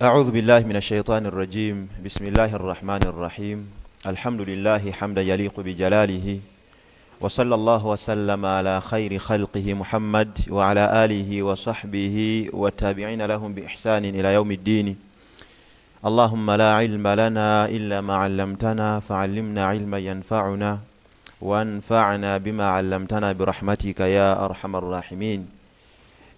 أعوذ بالله من الشيطان الرجيم بسم الله الرحمن الرحيم الحمد لله حمدا يليق بجلاله وصلى الله وسلم على خير خلقه محمد وعلى آله وصحبه والتابعين لهم بإحسان إلى يوم الدين اللهم لا علم لنا إلا ما علمتنا فعلمنا علما ينفعنا وانفعنا بما علمتنا برحمتك يا أرحم الراحمين.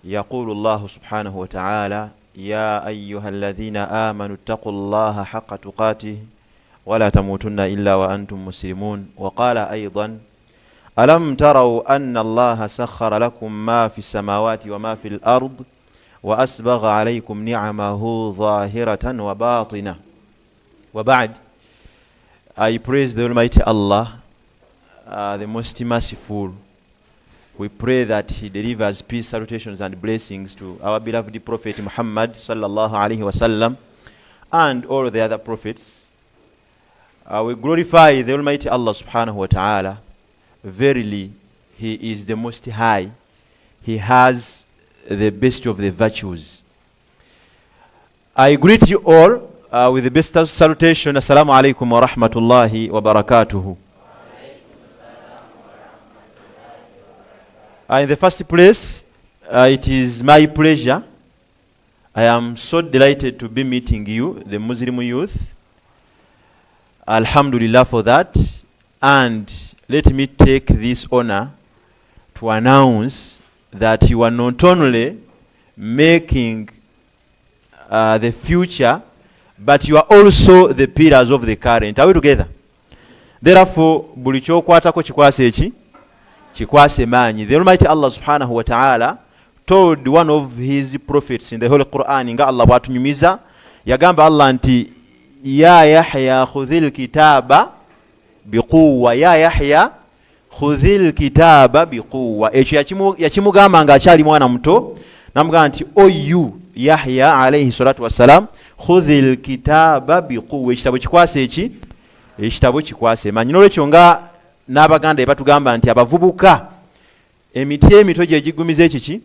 يقول الله سبحانه وتعالى: يا أيها الذين آمنوا اتقوا الله حق تقاته ولا تموتن إلا وأنتم مسلمون. وقال أيضا: ألم تروا أن الله سخر لكم ما في السماوات وما في الأرض وأسبغ عليكم نعمه ظاهرة وباطنة. وبعد, I praise the Almighty Allah, the most merciful. We pray that He delivers peace, salutations and blessings to our beloved Prophet Muhammad sallallahu alaihi wasallam and all the other prophets. We glorify the Almighty Allah subhanahu wa ta'ala. Verily, He is the Most High. He has the best of the virtues. I greet you all with the best salutation. Assalamu alaikum wa rahmatullahi wa barakatuhu. In the first place, it is my pleasure. I am so delighted to be meeting you, the Muslim youth. Alhamdulillah for that. And let me take this honor to announce that you are not only making the future, but you are also the pillars of the current. Are we together? Therefore, buli kyokwatako kikwase eki? Chikwase manyi. The Almighty Allah subhanahu wa ta'ala told one of his prophets in the Holy Quran, nga Allah bwatunyumiza, yagamba Allah nti ya Yahya khudhil kitaba biquwa, ya Yahya khudhil kitaba biquwa. Ekyo yakimugamba nga akyali mwana muto, namugamba nti oyu Yahya alayhi salatu wassalam khudhil kitaba biquwa. Ekitabo kikwase eki? Ekitabo kikwase manyi. Nolwekyo nga n'abaganda batugamba nti abavubuka emiti emito gye gigumiza ekiki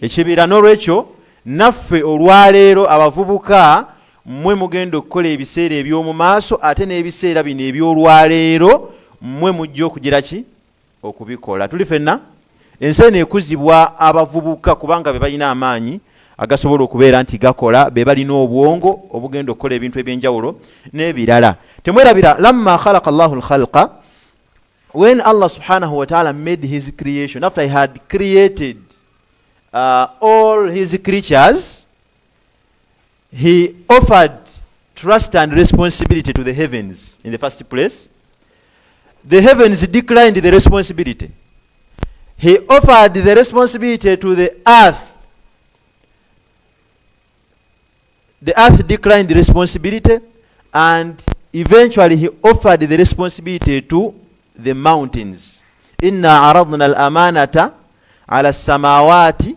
ekibira. N'olwekyo naffe olwaleero abavubuka mmwe mugenda okukola ebiseera eby'omu maaso, ate n'ebiseera bino eby'olwaleero mmwe mujja okugira ki? Okubikola. Tuli fenna ensi eno ekuzibwa abavubuka kubanga be balina amaanyi agasobola okubeera nti gakola, be balina obwongo obugenda okukola ebintu eby'enjawulo n'ebirala. Temwerabira lamma khalaqa Allahu al-khalqa, when Allah subhanahu wa ta'ala made his creation, after he had created all his creatures, he offered trust and responsibility to the heavens in the first place. The heavens declined the responsibility. He offered the responsibility to the earth. The earth declined the responsibility, and eventually he offered the responsibility to the mountains. Inna aradna al-amanata ala samawati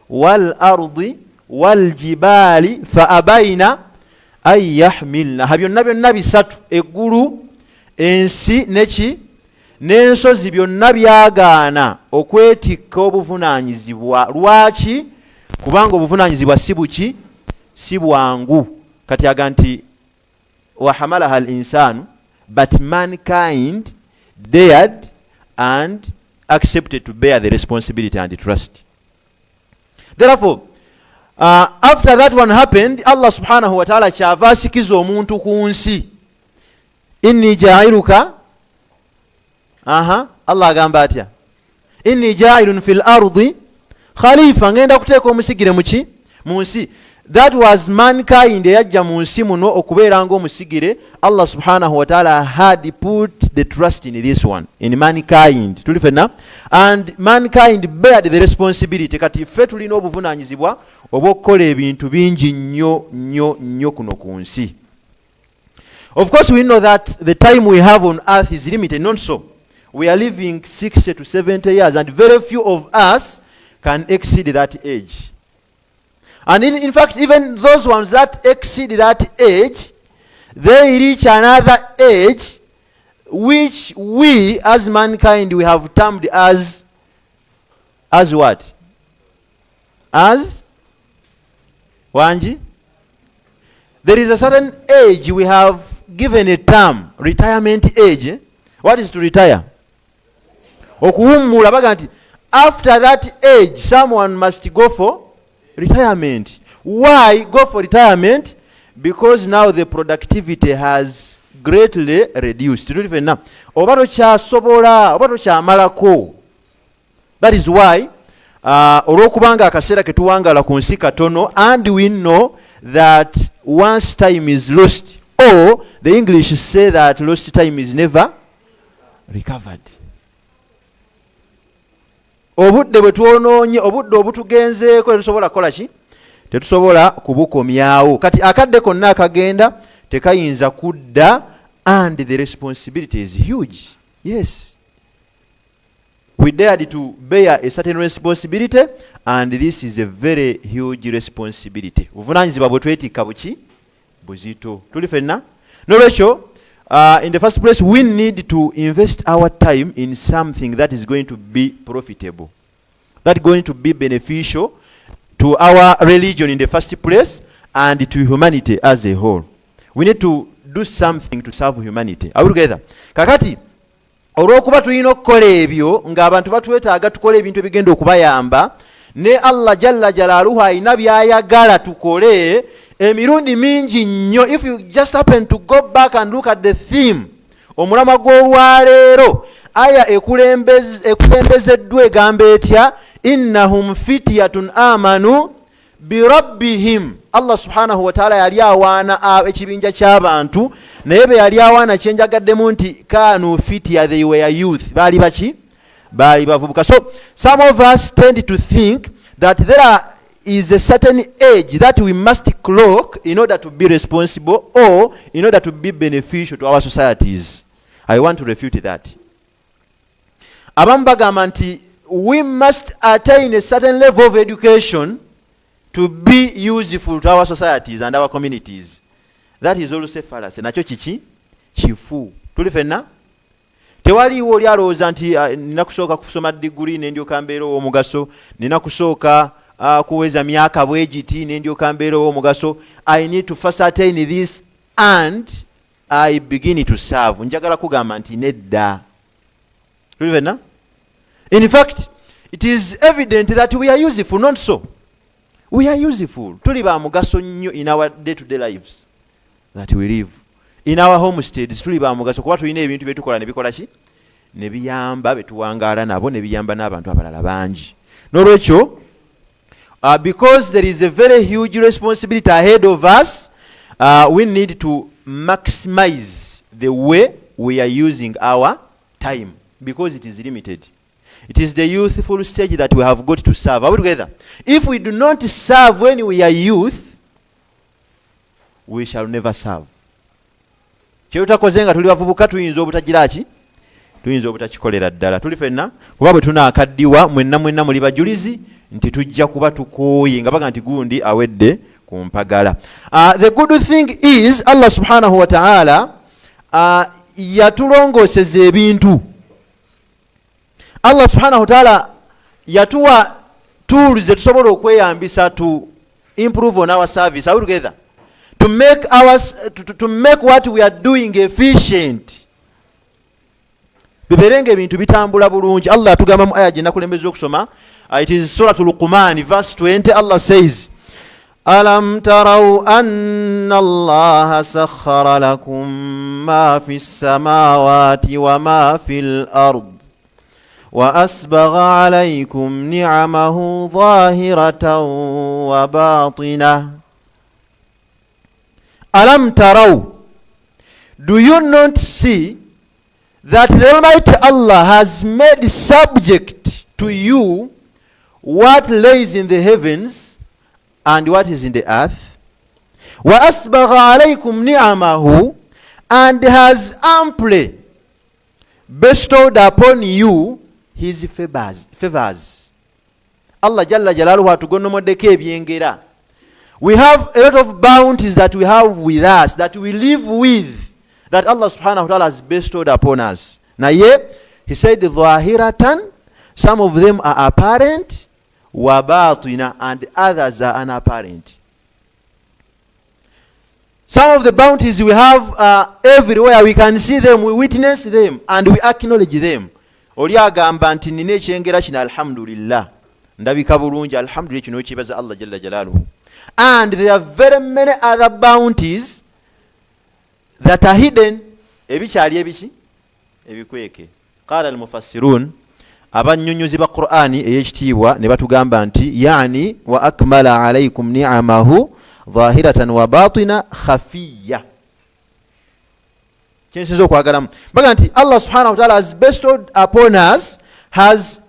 wal ardi wal jibali fa abayna ay yahmilna. Byonna bisatu, eggulu, ensi neki n'ensozi, byonna byagaana okwetikka obuvunaanyizibwa. Lwaki? Kubanga obuvunaanyizibwa si buki? Si bwangu. Kati aga nti wa hamalaha al-insanu, but mankind dared and accepted to bear the responsibility and the trust. Therefore, after that one happened, Allah subhanahu wa ta'ala kyava asikiza omuntu ku nsi. Inni ja'iluka, Allah agamba atya? Inni ja'ilun fil ardi khalifa, ngenda kuteeka omusigire muki? Mu nsi. That was mankind yajja mu nsi muno okubeera ng'omusigire. Allah subhanahu wa ta'ala had put the trust in this one, in mankind. Tuli fenna? And mankind bared the responsibility. Kati ffe tulina obuvunaanyizibwa obw'okukola ebintu bingi nnyo kuno ku nsi. Of course we know that the time we have on earth is limited, not so. We are living 60 to 70 years and very few of us can exceed that age. And in fact, even those ones that exceed that age, they reach another age which we as mankind we have termed as what? As Wanji? There is a certain age we have given a term, retirement age. What is to retire? Okuwummula baga nti after that age someone must go for retirement. Why go for retirement? Because now the productivity has greatly reduced. Oba tokyasobola oba tokyamalako. That is why olwokubanga akaseera ketuwangala ku nsi katono, and we know that once time is lost, or the English say that lost time is never recovered. Obudde bwe twonoonye, obudde obutugenzeeko tetusobola kukola ki? Tetusobola kubukomyawo. Kati akadde konna akagenda tekayinza kudda, and the responsibility is huge. Yes. We dared to bear a certain responsibility, and this is a very huge responsibility. Buvunaanyizibwa bwe twetikka buki? Buzito. Tuli fenna? Nolwekyo, in the first place, we need to invest our time in something that is going to be profitable, that is going to be beneficial to our religion in the first place and to humanity as a whole. We need to do something to serve humanity. Are we together? Kakati, olw'okuba tulina okukola ebyo ng'abantu batwetaaga tukole ebintu ebigenda okubayamba, ne Allah jalla jalaaluhu alina by'ayagala tukole emirundi mingi nnyo. If you just happen to go back and look at the theme, omulamwa gw'olwaleero, aya ekulembezeddwa egamba etya? Innahum fityatun amanu birabbihim. Allah subhanahu wa ta'ala yali awaana ekibinja ky'abantu, naye be yali awaana kyenjagaddemu nti kanu fitya, they were youth. Baali baki? Baali bavubuka. So some of us tend to think that there is a certain age that we must clock in order to be responsible or in order to be beneficial to our societies. I want to refute that. Abamu bagamba nti we must attain a certain level of education to be useful to our societies and our communities. That is also fallacy. Nakyo kiki? Kifu. Tuli fenna? Tewaliwo oli alowooza nti nina kusooka kusoma degree ne ndyoka mbeera ow'omugaso, nina kusooka kuweza myaka bwe giti ne ndyoka mbeera ow'omugaso. I need to first attain this and I begin to serve. Njagala kugamba nti nedda. Tuli fenna? In fact, it is evident that we are useful, not so. We are useful. Tuli ba mugaso nnyo in our day-to-day lives that we live. In our homesteads tuli ba mugaso kuba tulina ebintu bye tukola ne bikola ki? Ne biyamba betuwangaala nabo ne biyamba n'abantu abalala bangi. N'olwekyo, because there is a very huge responsibility ahead of us, we need to maximize the way we are using our time because it is limited. It is the youthful stage that we have got to serve. Are we together? If we do not serve when we are youth, we shall never serve. Kyetutakoze nga tuli bavubuka tuyinza obutagira ki? Tuyinza obutakikolera ddala. Tuli fenna kuba bwe tunaakaddiwa mwenna muli bajulizi nti tujja kuba tukooye nga baga nti gundi awedde ku mpagala. The good thing is Allah subhanahu wa ta'ala yatulongooseza ebintu. Allah subhanahu wa ta'ala yatuwa tools that tusobola okweyambisa to improve on our service. Are we together? To make what we are doing efficient. Biberenge ebintu bitambula bulungi. Allah atugamba mu aya gye nakulembeza okusoma. It is Surah Luqman verse 20. Allah says, Alam taraw anna Allah sakhara lakum ma fi samawati wa ma fil ard. وأسبغ عليكم نعمه ظاهرة وباطنة. ألم تروا? Do you not see that the Almighty Allah has made subject to you what lays in the heavens and what is in the earth? وأسبغ عليكم نعمه, and has amply bestowed upon you his favors. Allah jalla jalaluhu atugonnomoddeko ebyengera. We have a lot of bounties that we have with us, that we live with, that Allah subhanahu wa ta'ala has bestowed upon us. Naye, he said, dhahiratan, some of them are apparent, wa batina, and others are unapparent. Some of the bounties we have everywhere. We can see them, we witness them, and we acknowledge them. Oli agamba nti nina ekyengera kino alhamdulillah. Ndabika bulungi alhamdulillah kino ekibaza Allah jalla jalaluhu. And there are very many other bounties that are hidden. Ebikyali ebiki? Ebikweke. Qala al-mufassirun, abannyonnyozi ba Qur'ani ey'ekitiibwa ne batugamba nti yani wa akmala alaykum ni'amahu zahiratan wa batina khafiyya. Kyensinza okwagalamu baga nti Allah subhanahu wa ta'ala has bestowed upon us, has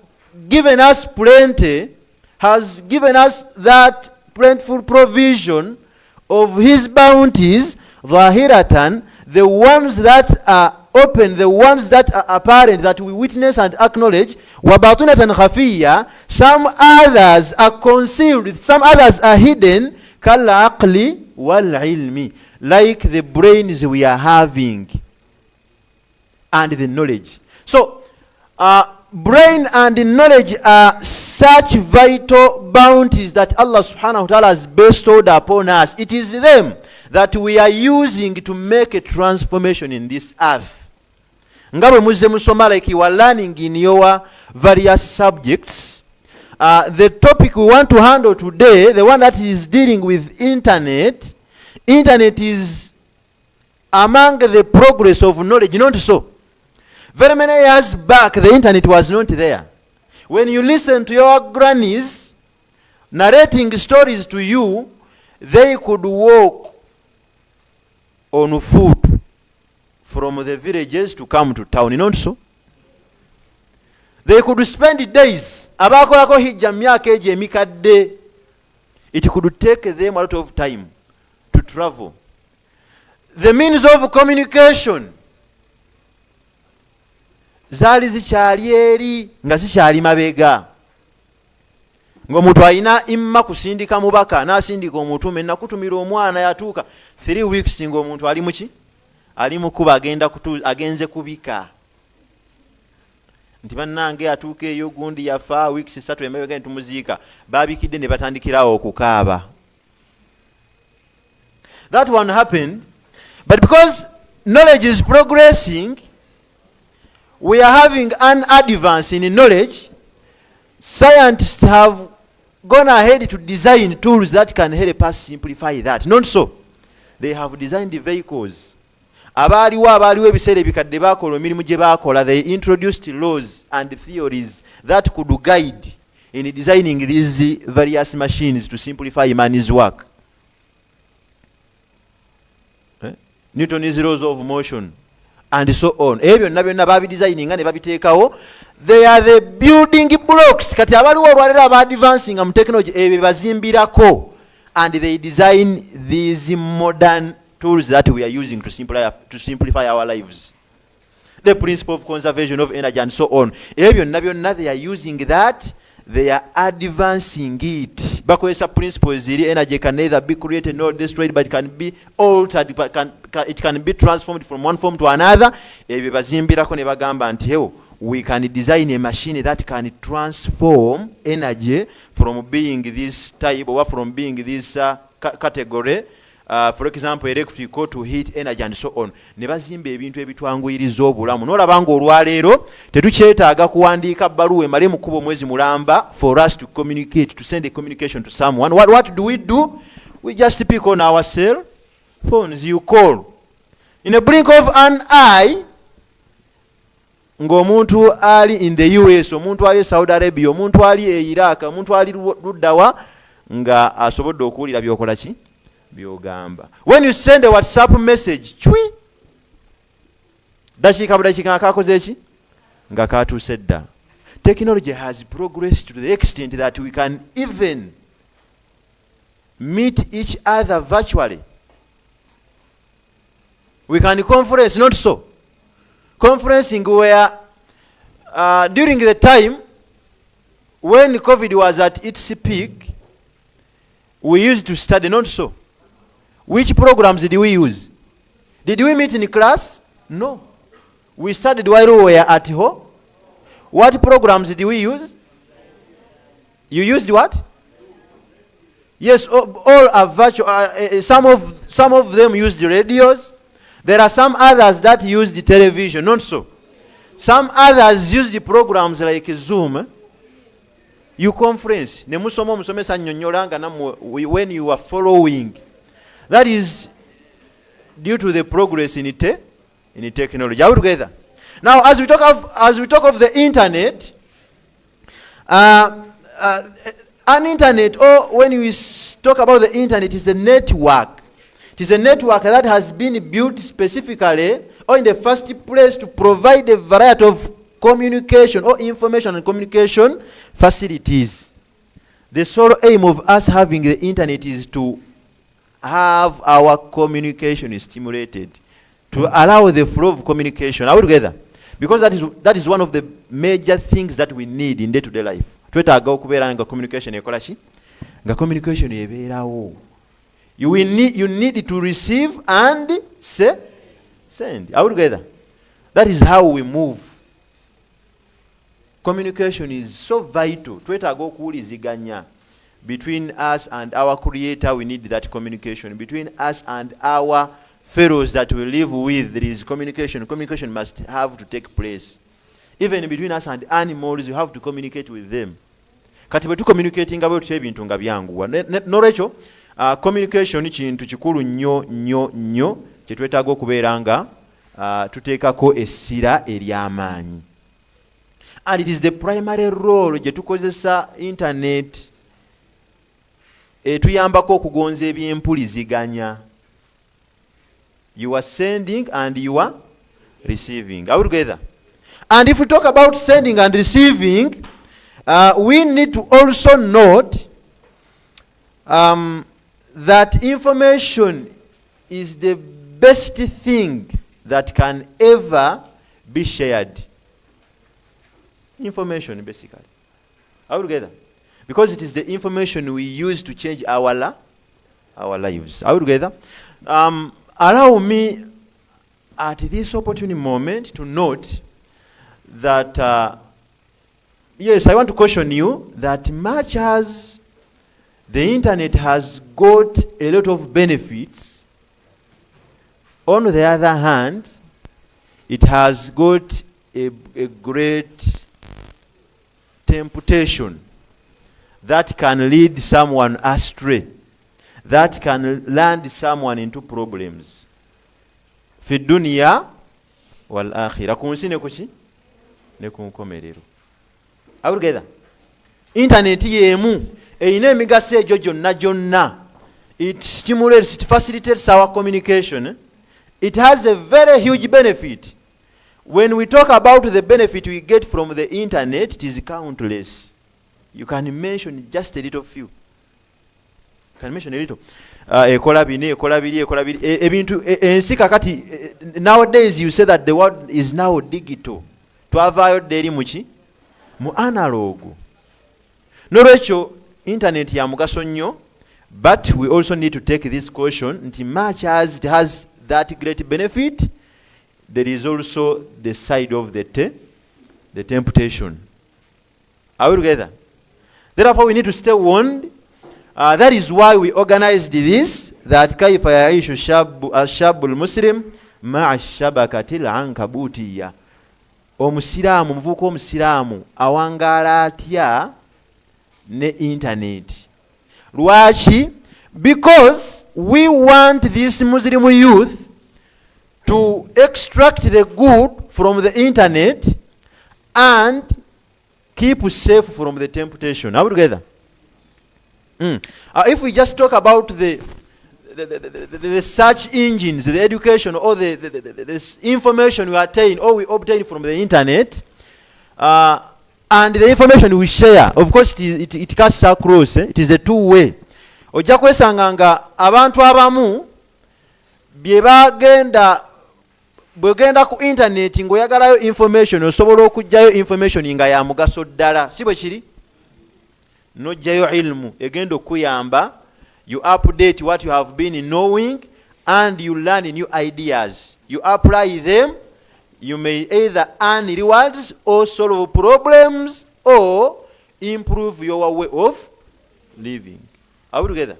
given us plenty, has given us that plentiful provision of his bounties, zahiratan, the ones that are open, the ones that are apparent, that we witness and acknowledge, wa batinatan khafiyya, some others are concealed, some others are hidden, kal aqli wal ilmi, like the brains we are having and the knowledge. So brain and knowledge are such vital bounties that Allah subhanahu wa ta'ala has bestowed upon us. It is them that we are using to make a transformation in this earth. Ngabe muzze musoma, like you are learning in your various subjects. The topic we want to handle today, the one that is dealing with internet is among the progress of knowledge, not so. Very many years back, the internet was not there. When you listen to your grannies narrating stories to you, they could walk on foot from the villages to come to town, not so. They could spend days. Abakolako hijja myaka ejo emikadde. It could take them a lot of time to travel. The means of communication zaali zikyali eri nga zikyali mabega. Ng'omuntu alina imma kusindika mubaka n'asindika omutume, nakutumira omwana yatuuka 3 weeks ng'omuntu ali muki? Ali mukuba agenze kubika. Nti bannange atuuka eyo gundi yafa weeks 3 emabega ntumuziika. Baabikidde ne batandikirawo okukaaba. That one happened, but because knowledge is progressing, we are having an advance in knowledge. Scientists have gone ahead to design tools that can help us simplify that. Not so. They have designed the vehicles. Abaaliwo ebiseera ebikadde baakola emirimu gye baakola. They introduced laws and theories that could guide in designing these various machines to simplify man's work. Newton's laws of motion and so on. Ebyo byonna babidesigninga ne babiteekawo. They are the building blocks. Kati abaliwo olwalero aba-advancing mu technology ebyo bazimbirako, and they design these modern tools that we are using to simplify our lives. The principle of conservation of energy and so on. Ebyo byonna they are using that. They are advancing it. Bakozesa principles ziri, energy can neither be created nor destroyed, but it can be altered, but it can be transformed from one form to another. Ebyo bazimbirako ne bagamba nti we can design a machine that can transform energy from being this type or from being this category. For example, electrical to heat energy and so on. Ne bazimba ebintu ebitwanguyiriza obulamu. N'olaba ng'olwaleero tetukyetaaga kuwandiika bbaluwa emale mu kkubo mwezi mulamba for us to communicate, to send a communication to someone. What do? We just pick on our cell phones. You call. In a blink of an eye, ng'omuntu ali in the US, omuntu ali Saudi Arabia, omuntu ali e Iraq, omuntu ali luddawa nga asobodde okuwulira byokola ki? Byogamba. When you send a WhatsApp message, chwi, dakiika budakiika nga kakoze ki? Nga katuuse dda. Technology has progressed to the extent that we can even meet each other virtually. We can conference, not so. Conferencing where during the time when COVID was at its peak, we used to study, not so. Which programs did we use? Did we meet in class? No. We studied while we were at home. What programs did we use? You used what? Yes, all are virtual. Some Some of them use the radios. There are some others that use the television, not so. Some others use the programs like Zoom. You conference. When you are following. That is due to the progress in technology. Are we together? Now, as we talk of the internet, an internet, or when we talk about the internet, is a network. It is a network that has been built specifically, or in the first place, to provide a variety of communication or information and communication facilities. The sole aim of us having the internet is to have our communication stimulated, to allow the flow of communication. Are we together? Because that is one of the major things that we need in day-to-day life. Twetaaga okubeera nga communication ekola ki? Nga communication ebeerawo. You need to receive and send. Are we together? That is how we move. Communication is so vital. Twetaaga okuwuliziganya. Between us and our Creator, we need that communication. Between us and our fellows that we live with, there is communication. Communication must have to take place. Even between us and animals, you have to communicate with them. Kati bwe tucommunicating about ebintu nga byanguwa. N'olwekyo communication kintu kikulu nnyo kye twetaaga okubeera nga tuteekako essira ery'amaanyi. And it is the primary role gye tukozesa internet etuyambako okugonza ebyempuliziganya. You are sending and you are receiving. Are we together? And if we talk about sending and receiving, we need to also note that information is the best thing that can ever be shared. Information, basically. Are we together? Because it is the information we use to change our lives. Are we together? Allow me at this opportune moment to note that, yes, I want to caution you that much as the internet has got a lot of benefits, on the other hand, it has got a great temptation that can lead someone astray, that can land someone into problems. Fi dunya wal akhirah. Kunsi ne kuki? Ne kunkomerero. Are we together? Internet yemu eyina emigaso egyo gyonna. It stimulates, it facilitates our communication. It has a very huge benefit. When we talk about the benefit we get from the internet, it is countless. You can mention just a little few. You can mention a little. Ekola biri. Ebintu ensi kakati, nowadays you say that the world is now digital. Twavaayo deri muki? Mu analog. N'olwekyo internet ya mugaso nnyo, but we also need to take this caution nti much as it has that great benefit, there is also the side of the temptation. Are we together? Therefore, we need to stay warned. That is why we organized this, that kaifa yaishu shabul muslim ma'a shabakatil ankabutiya. Omusiramu, omuvubuka omusiramu awangala atya ne internet. Lwaki? Because we want this Muslim youth to extract the good from the internet and keep safe from the temptation. Are we together? If we just talk about the search engines, the education, or the information we attain or we obtain from the internet, and the information we share, of course it cuts across. It is a two-way. Ojja kwesanga nga abantu abamu bwegenda ku internet ng'oyagalayo information osobola okugjayo information nga ya mugaso ddala, si bwe kiri? N'ojjayo ilmu egenda okuyamba, you update what you have been knowing and you learn new ideas. You apply them, you may either earn rewards or solve problems or improve your way of living. Are we together?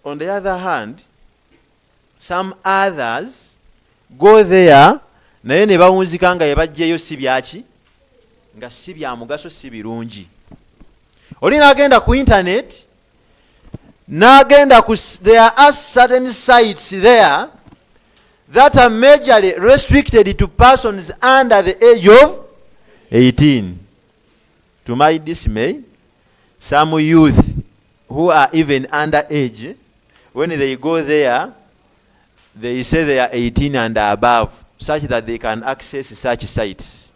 on the other hand, some others go there naye ne bawunzika nga yebajjeyo si byaki nga si bya mugaso si birungi. Oli n'agenda ku internet n'agenda ku there are certain sites there that are majorly restricted to persons under the age of 18. To my dismay, some youth who are even under age, when they go there, they say they are 18 and above, such that they can access such sites.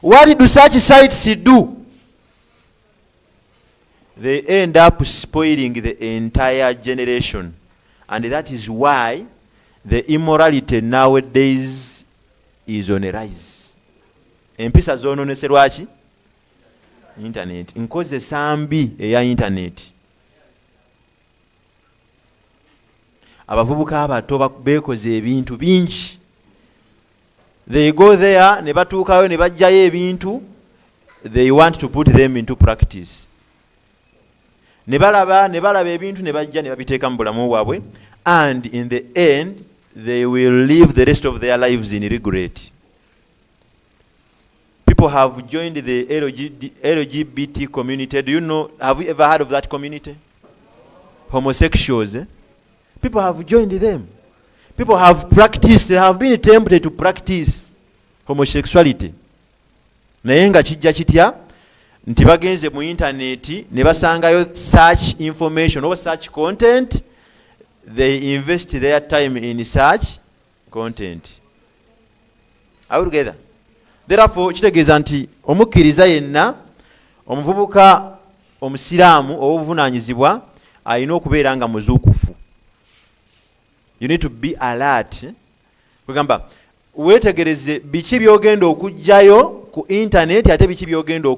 What do such sites do? They end up spoiling the entire generation. And that is why the immorality nowadays is on a rise. Empisa zoononeserwa ki? Internet. Nkozesa mbi eya internet. Abavubuka abato beekoze ebintu bingi. They go there, ne batuukayo ne bajjayo ebintu. They want to put them into practice. Ne balaba ebintu ne bajja ne babiteeka mu bulamu bwabwe, and in the end they will live the rest of their lives in regret. People have joined the LGBT community. Do you know, have you ever heard of that community? Homosexuals. People have joined them. People have practiced, they have been tempted to practice homosexuality. Naye nga kijja kitya? Nti bagenze mu internet ne basangayo search information or search content, they invest their time in search content. Are we together? Therefore, kitegeeza nti omukkiriza yenna, omuvubuka, omusiramu obuvunaanyizibwa alina okubeera nga muzuukufu. You need to be alert. Kugamba weetegereze biki byogenda okujjayo ku internet ate biki byogenda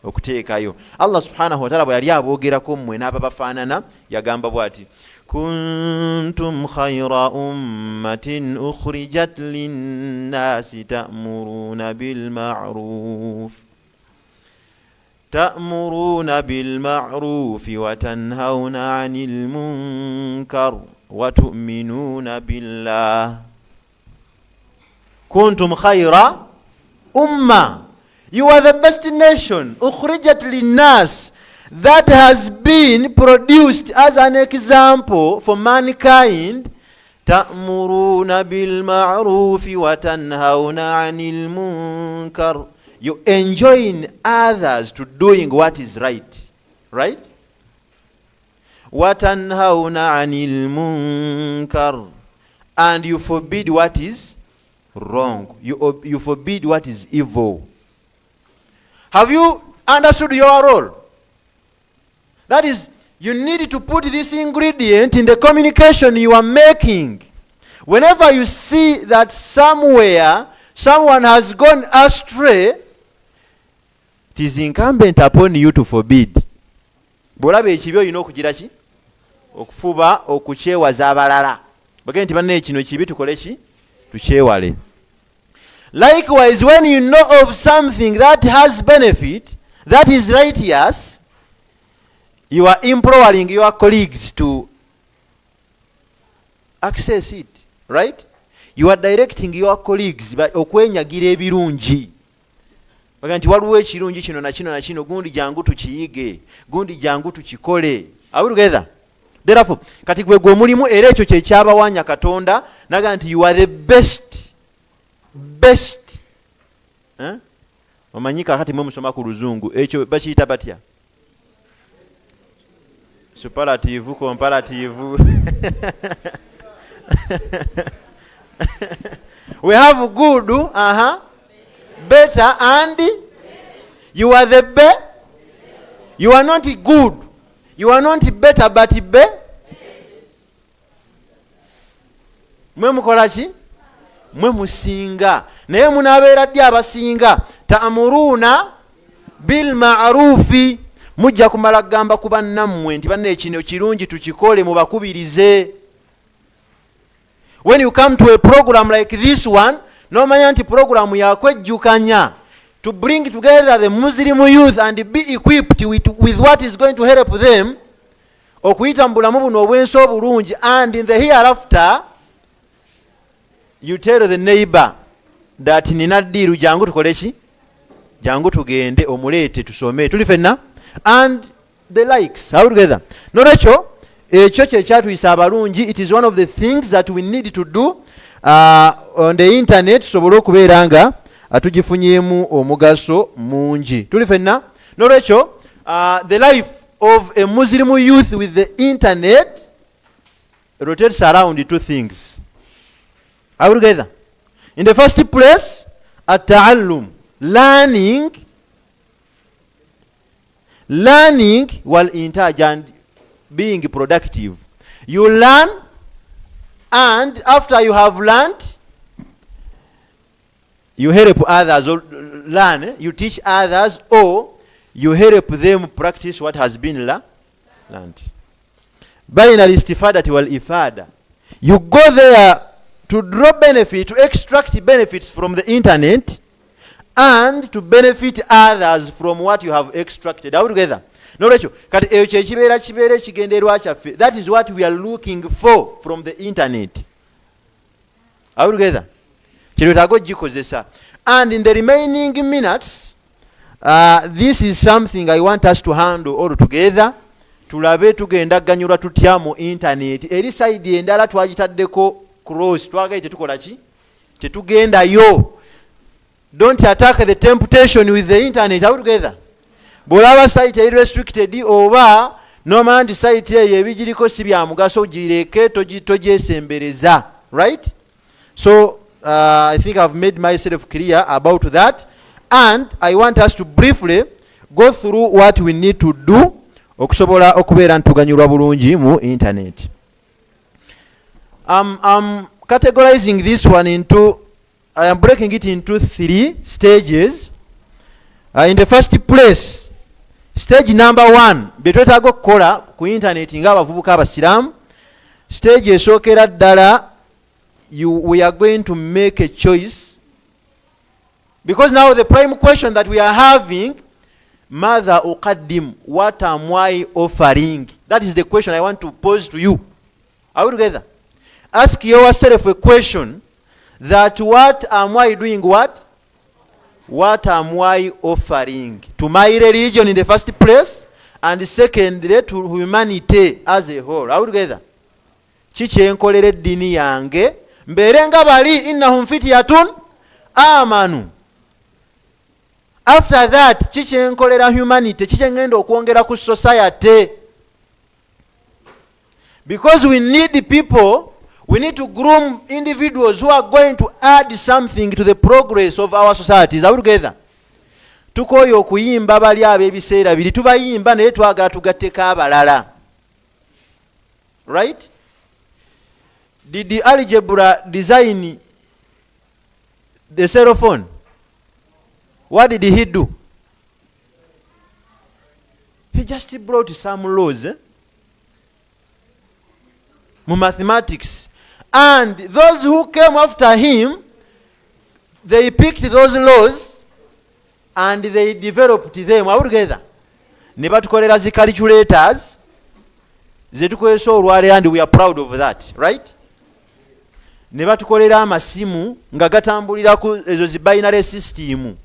okuteekayo. Allah subhanahu wa ta'ala bwe yali aboogerako mmwe n'aba bafaanana yagamba bw'ati: kuntum khayra ummatin ukhrijat linnasi ta'muruna bil ma'ruf wa tanhauna 'anil munkar wa tu'minuna billah. Kuntum khayra umma, you are the best nation, ukhrijat linnas, that has been produced as an example for mankind. Ta'muruna bil ma'ruf wa tanhauna 'anil munkar, you enjoin others to doing what is right, right? Wa tanhauna 'anil munkar, and you forbid what is wrong. You forbid what is evil. Have you understood your role? That is, you need to put this ingredient in the communication you are making. Whenever you see that somewhere someone has gone astray, it is incumbent upon you to forbid. Bw'olaba ekibi olina okugira ki? Okufuba okukyewaza abalala. Bagenda nti banne kino kibi tukole ki? Tukyewale. Likewise, when you know of something that has benefit, that is righteous, you are empowering your colleagues to access it, right? You are directing your colleagues by okwenyagira ebirungi. Bagamba nti waliwo ekirungi kino na kino na kino, gundi jangu tukiyige, gundi jangu tukikole. Are we together? Therefore, kati gwe omulimu era ekyo kye kyabawanya Katonda, naga nti you are the best. Omanyi kakati mwe musoma ku luzungu ekyo bakiyita batya? Superlative, comparative. We have good, better, and you are the best. You are not good. You are not better, but mwe mukola ki? Mwe musinga. Naye munaabeera ddi abasinga? Ta'muruna bil ma'rufi, mujja kumala kugamba ku bannammwe nti banne kino kirungi tukikole, mubakubirize. When you come to a program like this one, nomanya nti program yakwejjukanya to bring together the Muslim youth and be equipped with what is going to help them, okuyita mu bulamu buno obwensi obulungi, and in the hereafter you tell the neighbor that nina ddiiru, jangu tukole ki, jangu tugende omuleete tusome tuli fenna, and the likes. How together? Nolwekyo ekyo kye kyatuyisa abalungi. It is one of the things that we need to do on the internet, tusobole okubeera nga tugifunyeemu omugaso mungi tuli fenna. Nolwekyo the life of a Muslim youth with the internet rotates around two things. Are we together? In the first place, at-ta'allum, learning while intaj and being productive. You learn, and after you have learned, you help others or learn, you teach others, or you help them practice what has been learned. Baina al-istifadati wal-ifada. You go there to draw benefit, to extract benefits from the internet, and to benefit others from what you have extracted. Are we together? Nolwekyo kati ekyo kyekibeera ekigendererwa kyaffe. That is what we are looking for from the internet. Are we together? Kino twetaaga ogikozesa. And in the remaining minutes, this is something I want us to handle all together. Tulabe tugenda ganyulwa tutya mu internet. Eri side endala twagitaddeko cross, twagaye tetukola ki? Tetugendayo. Don't attack the temptation with the internet. Are we together? Bwolaba site eri restricted oba nomanya nti site eyo ebigiriko si bya mugaso gireke togyesembereza. Right? So I think I've made myself clear about that, and I want us to briefly go through what we need to do okusobola okubeera ntuganyulwa bulungi mu internet. I'm categorizing this one into, I am breaking it into 3 stages. In the first place, stage number 1, betwetaaga okukola ku internet ng'abavubuka abasiraamu. Stage esookera ddala, we are going to make a choice, because now the prime question that we are having, Mother uqaddim, what am I offering? That is the question I want to pose to you. Are we together? Ask yourself a question, that what am I doing what? What am I offering? To my religion in the first place, and secondly to humanity as a whole. Are we together? Kiki enkolera eddiini yange mbeere nga bali innahum fityatun amanu. After that, kiki enkolera humanity, kiki engenda okwongera ku society. Because we need people, we need to groom individuals who are going to add something to the progress of our societies. Are we together? Tukoyo okuyimba bali ab'ebiseera biri, tubayimba naye twagala tugatteko abalala. Right? Did the algebra design the cell phone? What did he do? He just brought some laws mathematics. And those who came after him, they picked those laws and they developed them. Are we together? Ne batukolera zi calculators zetukozesa olwaleero, and we are proud of that. Right? Ne batukolera amasimu nga gatambulira ku ezo zi binary system.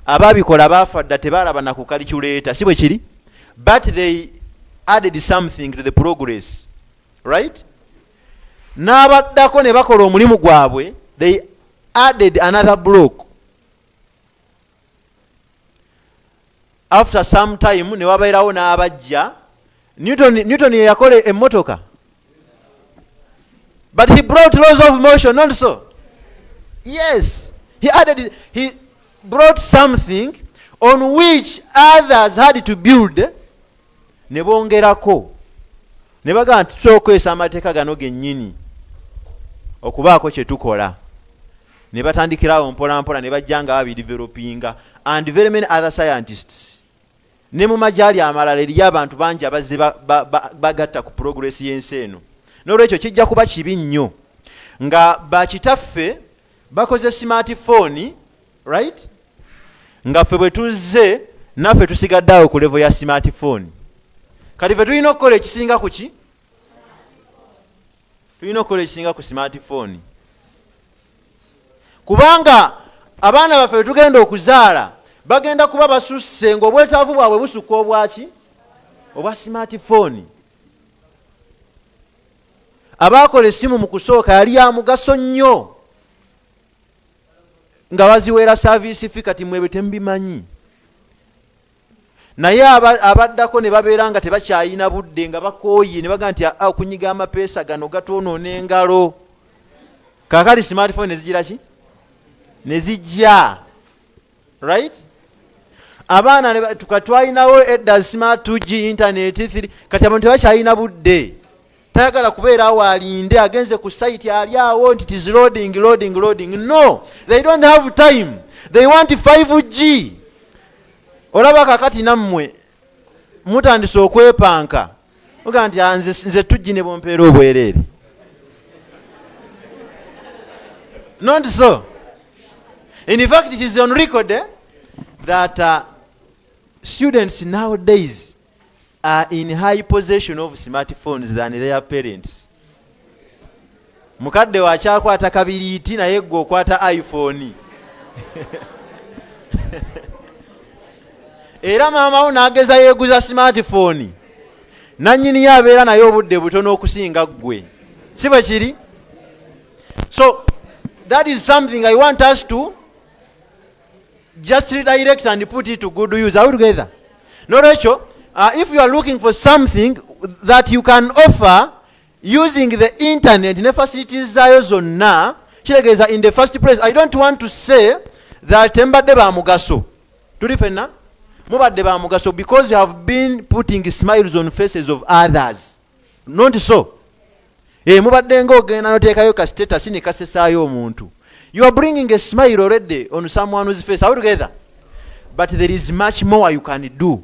Ababikola bafa dda tebalaba na ku calculator, si bwe kiri? But they added something to the progress. Right? N'abaddako ne bakola omulimu gwabwe, they added another block. After some time ne wabeerawo n'abajja. Newton ye yakola emmotoka. But he brought laws of motion also. Yes. He brought something on which others had to build. Ne bongerako. Ne bagamba nti tusookesa amateeka gano gennyini okubaako kye tukola. Ne batandikirawo mpola mpola ne bajja nga babidevelopinga, and very many other scientists. Ne mu majali amalala eriyo abantu bangi abazze bagatta ku progress y'ensi eno. N'olwekyo kijja kuba kibi nnyo nga bakitaffe bakoze smartphone, right? Nga ffe bwe tuzze naffe tusigadde awo ku level ya smartphone. kati fe tulina okukola ekisinga ku ki? Tulina okukola ekisinga ku smartphone. Kubanga abaana baffe tugenda okuzaala bagenda kuba basusse ng'obwetaavu bwabwe busukka obwaki? Obwa smartphone. Abaakola essimu mu kusooka yali ya mugaso nnyo nga baziweera service fee, kati mwebwe temubimanyi. Naye abaddako ne babeera nga tebakyayina budde nga bakooye ne baga nti okunyiga amapeesa gano gatwonoona engalo. Kaakati smartphone ne zigira ki? Ne zijja. Right? Abaana tukatwalinawo edda smart 2G internet 3, kati abantu tebakyayina budde. Tayagala kubeera awo alinde agenze ku site ali awo nti it is loading. No, they don't have time. They want 5G. Olaba kakati nammwe mutandise okwepanka oga nti nze tujji ne bompeera obwereere. Not so. In fact, it is on record that students nowadays are in high possession of smartphones than their parents. Mukadde wakyakwata kabiriiti naye gwe okwata iPhone. Era maama wo n'ageza yeeguza smartphone. Nannyini ye abeera naye obudde butono okusinga ggwe. Si bwe kiri? So, that is something I want us to just redirect and put it to good use. Are we together? No, Rachel, if you are looking for something that you can offer using the internet, ne facilities zayo zonna, kiregeeza in the first place, I don't want to say that mbadde ba mugaso. Tuli fenna? Mubadde ba mugaso because you have been putting smiles on faces of others. Not so. Mubadde ng'ogenda n'oteekayo ka status ne kasesaayo omuntu. You are bringing a smile already on someone's face. Are we together? But there is much more you can do.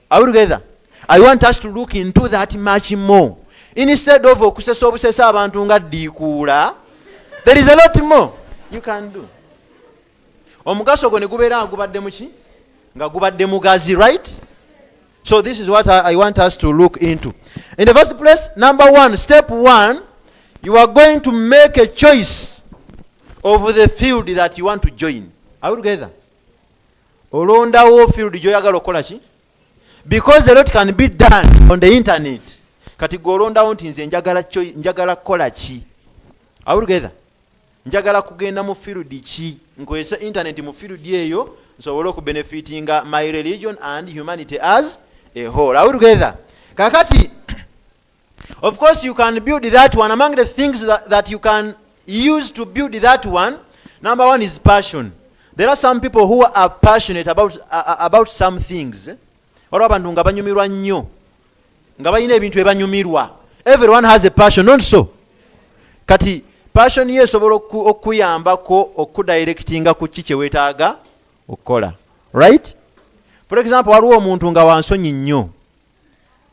Are we together? I want us to look into that much more. Instead of okusesa obusesa abantu nga ddiikuula, there is a lot more you can do. Omugaso gwo ne gubeera nga gubadde muki? Nga gubadde mugazi, right? So this is what I want us to look into. In the first place, number one, step one, you are going to make a choice of the field that you want to join. Are we together? Olondawo field gy'oyagala okukola ki? Because a lot can be done on the internet. Kati golondawo nti nze njagala kukola ki? Are we together? Njagala kugenda mu field ki? Nkozesa internet mu field eyo nsobole okubenefitinga my religion and humanity as a whole. Are we together? Kakati, of course you can build that one. Among the things that you can use to build that one, number one is passion. There are some people who are passionate about some things. Olwa abantu nga banyumirwa nnyo, nga balina ebintu ebanyumirwa. Everyone has a passion, not so? Kati passion ye esobola okuyambako okudirectinga ku ki kye weetaaga okukola. Right? For example, waliwo omuntu nga wansonyi nnyo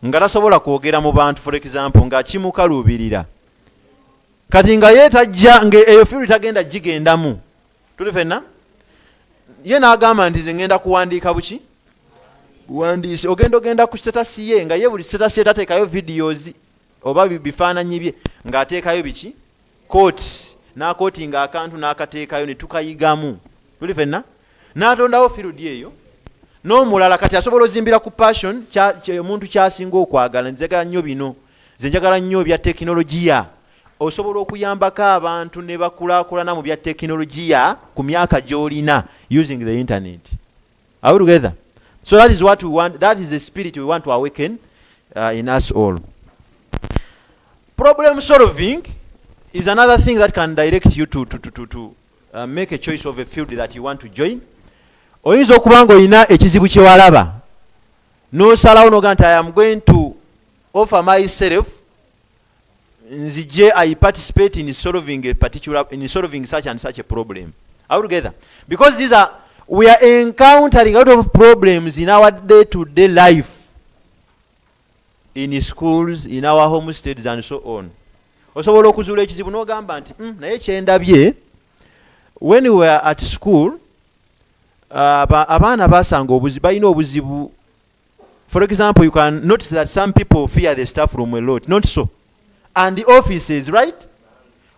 nga tasobola kwogera mu bantu, for example, ng'akimukaluubirira. Kati nga yeetajja ng'eyo field tagenda gigendamu. Tuli fenna? Ye n'agamba nti nze ngenda kuwandiika buki? Buwandiisi. Ogenda ku status ye nga ye buli status ye tateekayo videos oba bifaananyi bye ng'ateekayo biki? Kooti. N'akootinga akantu n'akateekayo ne tukayigamu. Tuli fenna? N'atondawo field eyo. N'omulala kati asobola ozimbira ku passion omuntu ky'asinga okwagala. Njagala nnyo bino. Nze njagala nnyo bya tekinologiya. Osobola okuyambako abantu ne bakulaakulana mu bya tekinologiya ku myaka gy'olina using the internet. Are we together? So that is what we want. That is the spirit we want to awaken in us all. Problem solving is another thing that can direct you to make a choice of a field that you want to join. Oyinza okuba ng'olina ekizibu kye walaba n'osalawo n'oga nti I am going to offer myself nzije I participate in solving such and such a problem. Are we together? Because we are encountering a lot of problems in our day-to-day life, in schools, in our homesteads and so on. Osobola okuzuula ekizibu n'ogamba nti naye kyendabye when we were at school abaana basanga balina obuzibu For example, you can notice that some people fear the staff room a lot. Not so. And the offices, right?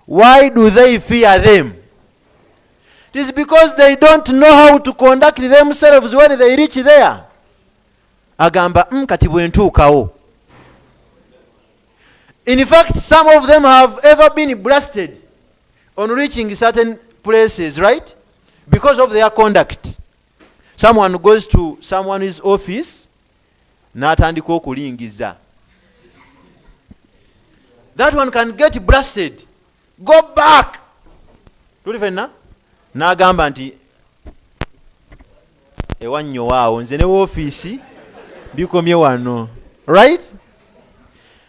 Why do they fear them? It is because they don't know how to conduct themselves when they reach there. Agamba kati bwentuukawo. In fact, some of them have ever been blasted on reaching certain places, right? Because of their conduct. Someone goes to someone's office, n'atandika okulingiza. That one can get blasted. Go back. Tulifena? N'agamba nti ewannyo waawo nze ne office bikomye wano. Right?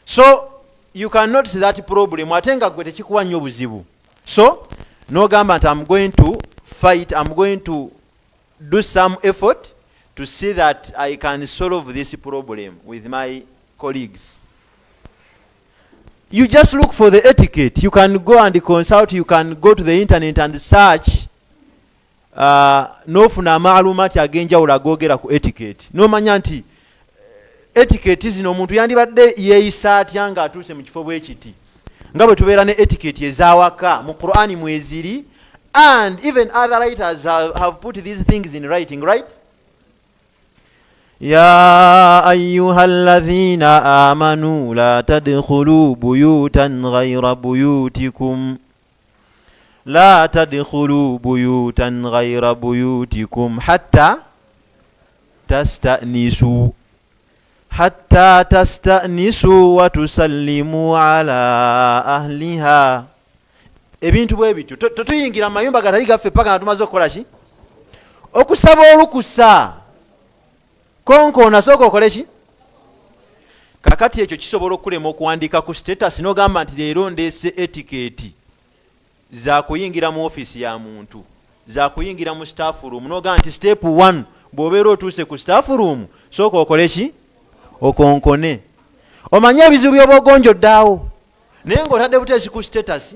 So you can notice that problem. Ate nga gwe tekikuwa nnyo buzibu. So n'ogamba nti I'm going to fight, I'm going to do some effort to see that I can solve this problem with my colleagues. You just look for the etiquette. You can go and consult, you can go to the internet and search n'ofuna amaalumati ag'enjawulo agoogera ku etiquette. N'omanya nti etiquette zino omuntu yandibadde yeeyisa atya ng'atuuse mu kifo bwe kiti. Nga bwe tubeera ne etiquette ez'awaka mu Qur'ani mweziri, and even other writers have put these things in writing, right? يا أيها الذين آمنوا لا تدخلوا بيوتا غير بيوتكم لا تدخلوا بيوتا غير بيوتكم حتى تستأنسوا وتسلموا على أهلها. Ebintu bwe bityo totuyingira mayumba gatali gaffe paka nga tumaze okukola ki? Okusaba olukusa. Konkona sooka okole ki? Kakati ekyo kisobola okulema okuwandiika ku status n'ogamba nti leero ndeese etiquette za kuyingira mu office ya muntu, za kuyingira mu staff room, n'ogamba nti step 1 bw'obeera otuuse ku staff room sooka okole ki? Okonkone. Omanye ebizibu by'oba ogonjodde awo naye ng'otadde buteesi ku status.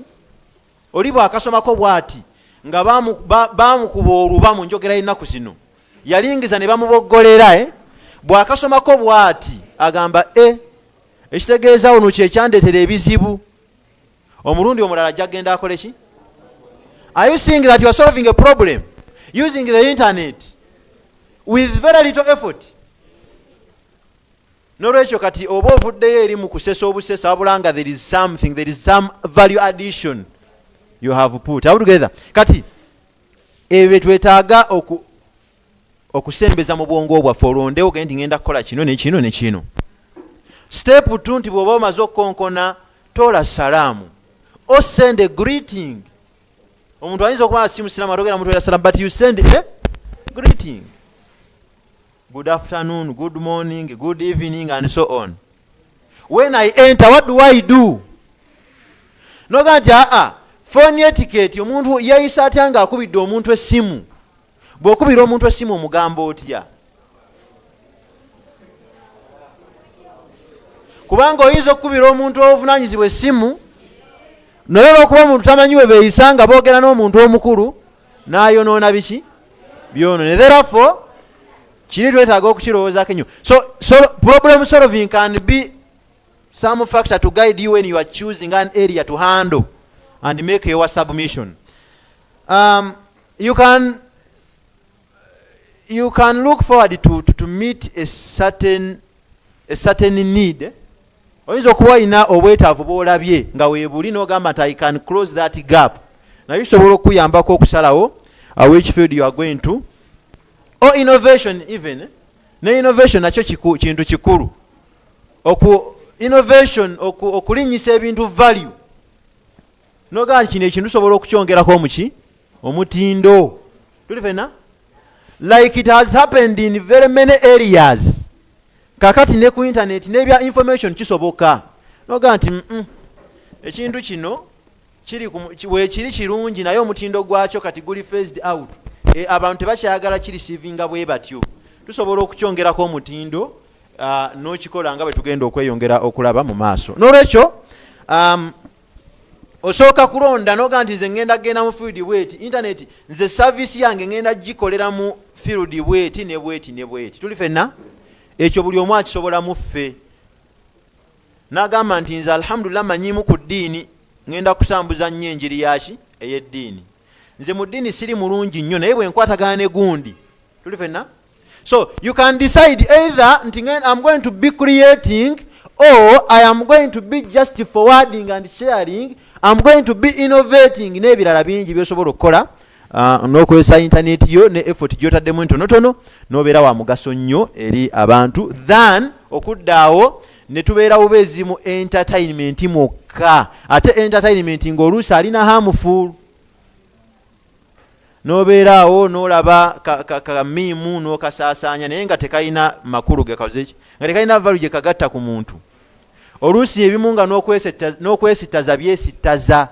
Oli bw'akasomako bw'ati nga baamukuba oluba mu njogera y'ennaku zino, yalingiza ne bamuboggolera. Bw'akasomako bw'ati agamba ekitegeeza ono kyekyandeetera ebizibu, omulundi omulala ajja genda akole ki? Are you seeing that you are solving a problem using the internet with very little effort? N'olwekyo kati oba ovuddeyo eri mu kusesa obusesa wabula nga there is something, there is some value addition you have put. How together? Kati ebyo twetaaga okusembeza mu bwongo bwaffe olondewo ogende ngenda kukola kino nekino nekino. Step 2 nti bw'oba omaze okukonkona tola salaamu or send a greeting. Omuntu ayinza okuba si musiraamu atogera mutwera salaamu, but you send a greeting. Good afternoon, good morning, good evening, and so on. When I enter, what do I do? Noga nti phone etiquette, omuntu yayisa atya nga akubidde omuntu essimu. Bw'okubira omuntu essimu omugamba otya? Kubanga oyinza okukubira omuntu obuvunaanyizibwa essimu naye olw'okuba omuntu tamanyiwe beeyisa nga boogera n'omuntu omukulu n'ayonoona biki? Byonoone. Therefore kiri twetaaga okukirowoozaako ennyo. So problem solving can be some factor to guide you when you are choosing an area to handle and make your submission. You can look forward to meet a certain need. Oyinza okuba olina obwetaavu bw'olabye nga weebuli n'ogamba nti I can close that gap. Naye kisobola okuyambako okusalawo which field you are going to. Or innovation even. Ne innovation nakyo kintu kikulu. Innovation okulinnyisa ebintu value. N'ogamba nti kino ekintu tusobola okukyongerako omuki? Omutindo. Tulifena? Like it has happened in very many areas. Kakati ne ku internet n'ebya information kisoboka. N'ogamba nti ekintu kino kiri kirungi naye omutindo gwakyo kati guli phased out. Abantu tebakyayagala kirisiivinga bwe batyo. Tusobola okukyongerako omutindo n'okikola nga bwe tugenda okweyongera okulaba mu maaso. N'olwekyo osooka kulonda n'ogamba nti nze ngenda genda mu field bweti, internet nze service yange ngenda gikolera mu field bweti ne bweti ne bweti. Tuli fenna? ekyo buli omu akisobola mu ffe. N'agamba nti nze alhamdulillah manyimu ku ddiini, ngenda kusambuza nnyo enjiri yaki ey'eddiini. Nze mu ddiini siri mulungi nnyo naye bwe nkwatagana ne gundi. Tuli fenna? So you can decide either nti I'm going to be creating or I am going to be just forwarding and sharing. I'm going to be innovating n'ebirala bingi by'osobola okukola n'okozesa internet yo ne effort gy'otaddemu ntonotono n'obeera wa mugaso nnyo eri abantu than okuddaawo ne tubeera bubeezi mu entertainment mwokka. Ate entertainment ng'oluusi alina harmful. N'obeeraawo n'olaba kamiimu n'okasaasaanya naye nga tekalina makulu gekoze ki, nga tekalina value gye kagatta ku muntu. Oluusi ebimu nga n'okwesittaza byesittaza.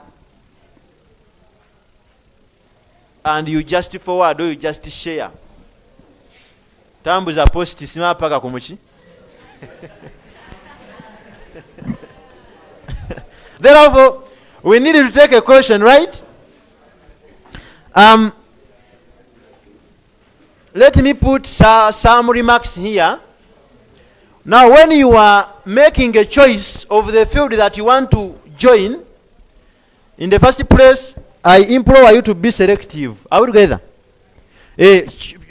And you just forward or you just share. Tambuza post sima paka ku muki. Therefore, we need to take a caution, right? Let me put some remarks here. Now, when you are making a choice of the field that you want to join, in the first place, I implore you to be selective. Are we together?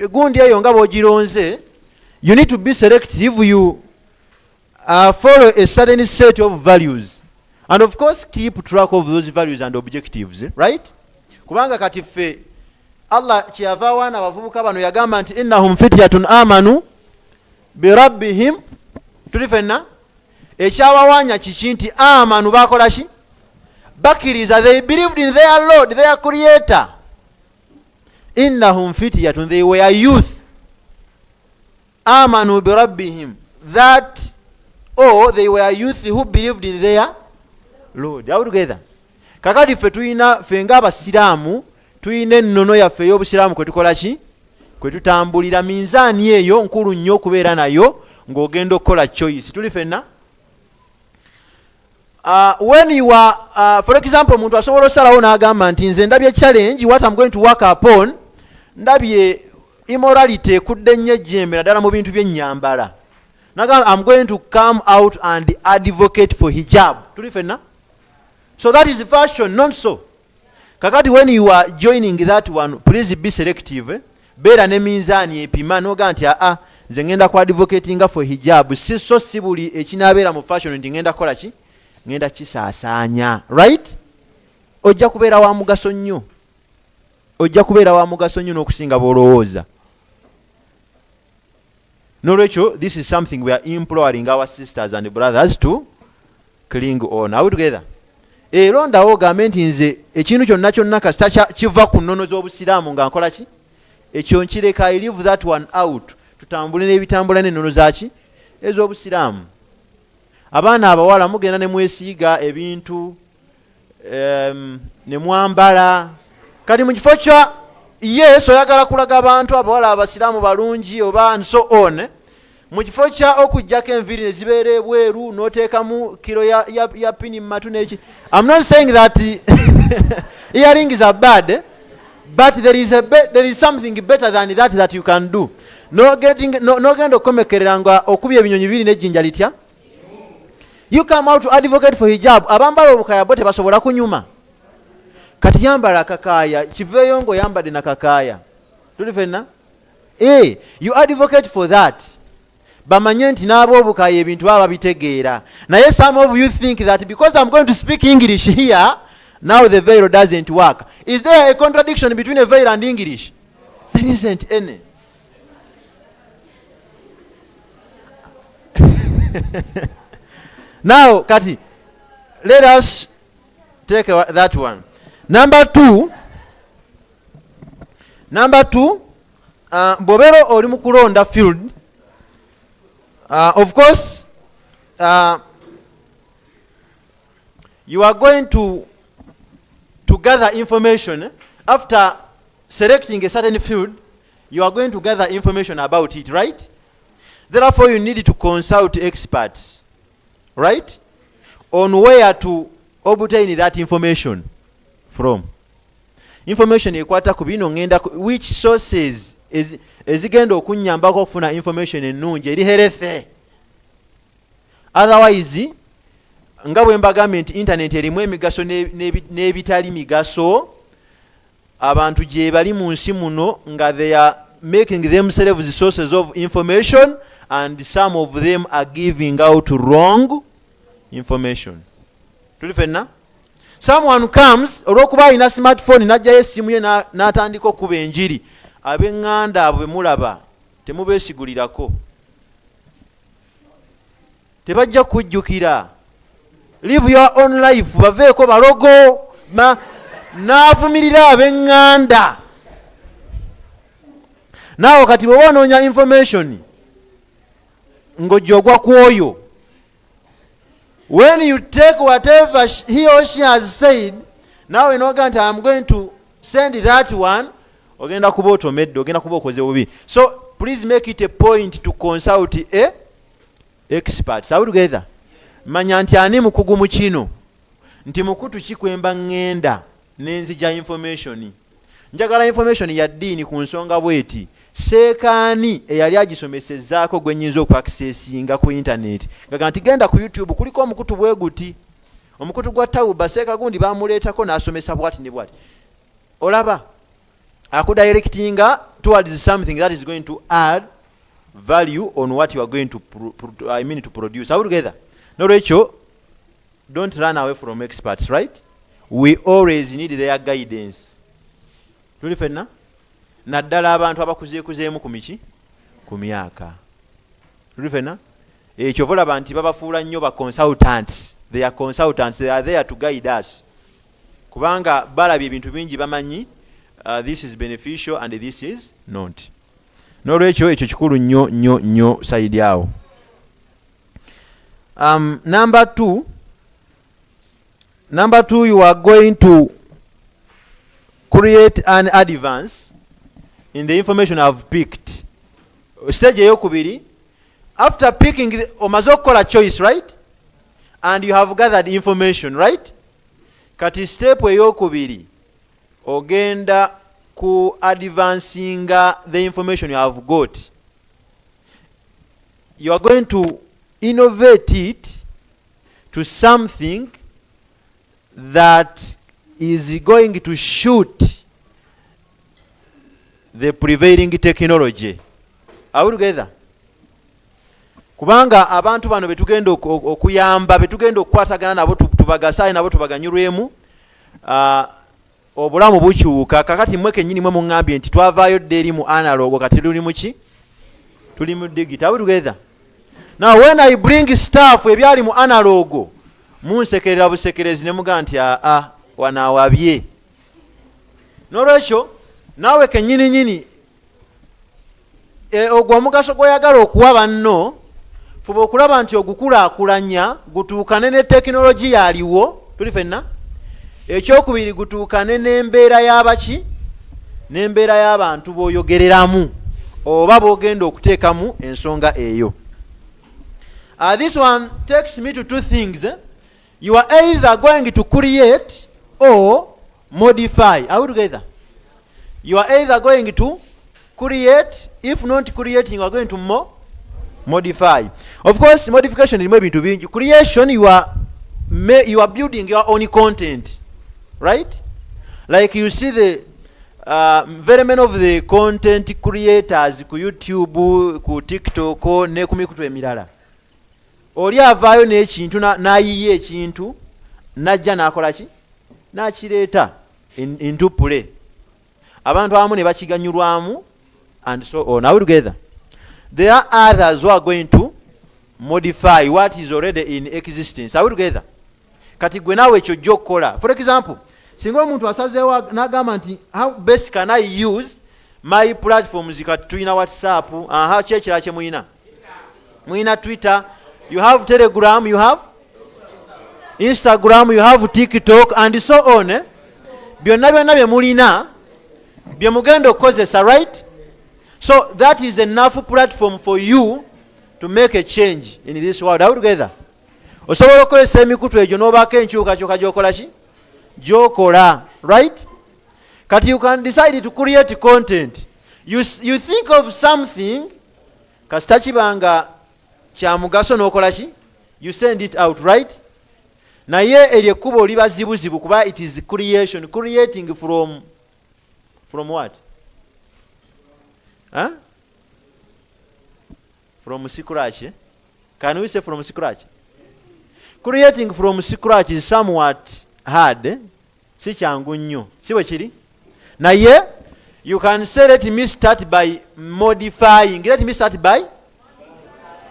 Gundi eyo nga bw'ogironze, you need to be selective. You follow a certain set of values. And of course, keep track of those values and objectives, right? Kubanga kati ffe Allah kyava awaana abavubuka bano yagamba nti innahum fityatun amanu birabbihim. Tuli fenna ekyabawaanya kiki nti amanu bakola ki? Bakiriza. They believed in their Lord, their Creator. Innahum fityatun, they were youth. Amanu birabbihim, that they were youth who believed in their Lord. Are we together? Kakati ffe ng'abasiraamu tuyina ennono yaffe ey'obusiraamu kwe tukola ki? Kwe tutambulira. Minzaani eyo nkulu nnyo okubeera nayo ng'ogenda okukola choice. Tuli fenna? When you are, for example, omuntu asobola osalawo n'agamba nti nze ndabye challenge, what I'm going to work upon, ndabye immorality ekudde nnyo ejjembe naddala mu bintu by'ennyambala. Nagamba I'm going to come out and advocate for hijab. Tuli fenna? So that is fashion, not so. Kakati when you are joining that one, please be selective. Beera ne minzaani epima n'oga nti nze ngenda ku advocatinga for hijab. Si buli ekinaabeera mu fashion nti ngenda kukola ki? Ngenda kisaasaanya. Right? Ojja kubeera wa mugaso nnyo. Ojja kubeera wa mugaso nnyo n'okusinga bw'olowooza. N'olwekyo, this is something we are imploring our sisters and brothers to cling on. Are we together? Londawo ogambe nti nze ekintu kyonna kyonna kasita kiva ku nnono z'obusiraamu nga nkola ki? Ekyo nkireka. I leave that one out. Tutambule n'ebitambula n'ennono zaki? Ez'obusiraamu. Abaana abawala mugenda ne mwesiiga ebintu ne mwambala. Kati mu kifo kya Yesu oyagala kulaga abantu abawala abasiraamu balungi oba and so on. Mu kifo kya okujjako enviiri ne zibeera ebweru n'oteekamu kiro ya pini mu matu n'eki. I'm not saying that earrings are bad, but there is something better than that you can do. N'ogenda okukomekerera nga okubya ebinyonyi biri n'ejjinja litya. You come out to advocate for hijab. Abambala obukaya bo tebasobola kunyuma. Kati yambala akakaaya, kiveeyo ng'oyambadde nakakaaya. Tuli fenna? You advocate for that. Bamanye nti n'ab'obukaya ebintu baba bitegeera. Naye some of you think that because I'm going to speak English here, now the veil doesn't work. Is there a contradiction between a veil and English? There isn't any. Now, Kati, let us take that one. Number two, bw'obeera oli mu kulonda field, of course, you are going to gather information. After selecting a certain field, you are going to gather information about it, right? Therefore, you need to consult experts, right, on where to obtain that information from. Information ekwata ku bino ngenda which sources ezigenda okunnyambako okufuna information ennungi eri healthy. Otherwise nga bwe mbagambye nti internet erimu emigaso n'ebitali migaso, abantu gye bali mu nsi muno nga they are making themselves sources of information and some of them are giving out wrong information. Tuli fenna? Someone comes olw'okuba alina smartphone n'ajjayo essimu ye n'atandika okuba enjiri, ab'eŋŋanda abo bwe mulaba temubeesigulirako, tebajja kujjukira. Live your own life, baveeko balogo n'avumirira ab'eŋŋanda. Naawe kati bwe wanoonya information ng'ojja ogwa ku oyo, when you take whatever he or she has said, now you know that I'm going to send that one, ogenda kuba otomedde, ogenda kuba okoze bubi. So please make it a point to consult a expert. Are we together? Manya nti ani mukugu mu kino, nti mukutu kikwemba ngenda nenzija information. Njagala information ya ddiini ku nsonga bweti. Seekaani eyali agisomesezzaako gwe nnyinza okuaccessinga ku internet. Ngaga nti genda ku YouTube kuliko omukutu bwe guti. Omukutu gwa Tauba Seeka gundi bamuleetako n'asomesa bwati ne bwati. Olaba akudirectinga towards something that is going to add value on what you are going to to produce. Are we together? Nolwekyo, don't run away from experts, right? We always need their guidance. Tuli fenna? Naddala abantu abakuzeekuzeemu ku miki? Ku myaka. Tuli fenna? Ekyo olaba nti babafuula nnyo ba consultants. They are consultants. They are there to guide us. Kubanga balabye ebintu bingi bamanyi, this is beneficial and this is not. Nolwekyo ekyo kikulu nnyo side awo. Number two, you are going to create an advance in the information I've picked. Stage eyokubiri, after picking omaze okukola choice, right? And you have gathered information, right? Kati step eyokubiri ogenda ku advancing the information you have got. You are going to innovate it to something that is going to shoot the prevailing technology. Are we together? Kubanga abantu bano betugenda okuyamba, betugenda okukwatagana nabo tubagasaye nabo tubaganyulwemu, obulamu bukyuka. Kakati mmwe kennyini mwe muŋŋambye nti twavaayo dde eri mu analog, kati tuli mu ki? Tuli mu digital. Are we together? Now when I bring stuff ebyali mu analogo, munsekerera busekerezi ne muga nti wanaawabye. Nolwekyo naawe kennyini ogwo omugaso gw'oyagala okuwa banno, fuba okulaba nti ogukulaakulanya gutuukane ne tekinologiya aliwo. Tuli fenna? Ekyokubiri gutuukane n'embeera y'abaki? N'embeera y'abantu b'oyogereramu oba b'ogenda okuteekamu ensonga eyo. This one takes me to two things. You are either going to create or modify. Are we together? You are either going to create, if not creating, you are going to modify. Of course, modification is maybe to be creation. You are building your own content, right? Like you see the very many of the content creators ku YouTube, ku TikTok, ne ku mikutu emirala. Oli avaayo n'ekintu n'ayiye ekintu n'ajja n'akola ki? N'akireeta into play. Abantu abamu ne bakiganyulwamu and so on. Are we together? There are others who are going to modify what is already in existence. Are we together? Kati gwe naawe ekyo jja okukola. For example, singa omuntu asazeewo n'agamba nti how best can I use my platforms? Kati tulina WhatsApp, kyekira kye muyina? Muyina Twitter, you have Telegram, you have Instagram, you have TikTok and so on. Byonna bye mulina bye mugenda okukozesa, right? So that is enough platform for you to make a change in this world. Are we together? Osobola okukozesa emikutu egyo n'obaako enkyukakyuka gy'okola ki? Gy'okola, right? Kati you can decide to create content. You think of something kasita kibanga kya mugaso n'okola ki? You send it out, right? Naye eryo ekkubo liba zibuzibu kuba it is creating from what? Huh? From scratch. Eh? Can we say from scratch? Creating from scratch is somewhat hard. Eh? Si kyangu nnyo. Si bwe kiri? Naye you can say let me start by modifying. Let me start by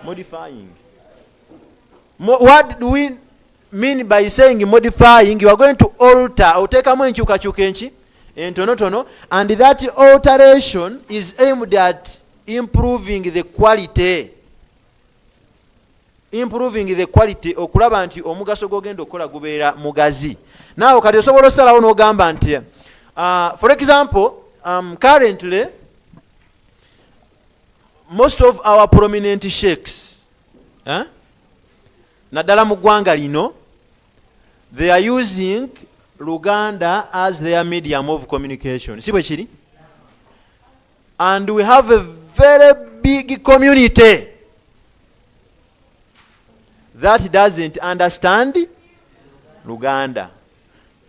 modifying. What do we mean by saying modifying? You are going to alter. Otekamu enkyukakyuka enki entonotono, and that alteration is aimed at improving the quality. Improving the quality okulaba nti omugaso gogenda okukola gubeera mugazi. Naawe kati osobola osalawo n'ogamba nti for example, currently most of our prominent sheikhs naddala mu ggwanga lino, they are using Luganda as their medium of communication. Si bwe kiri? And we have a very big community that doesn't understand Luganda.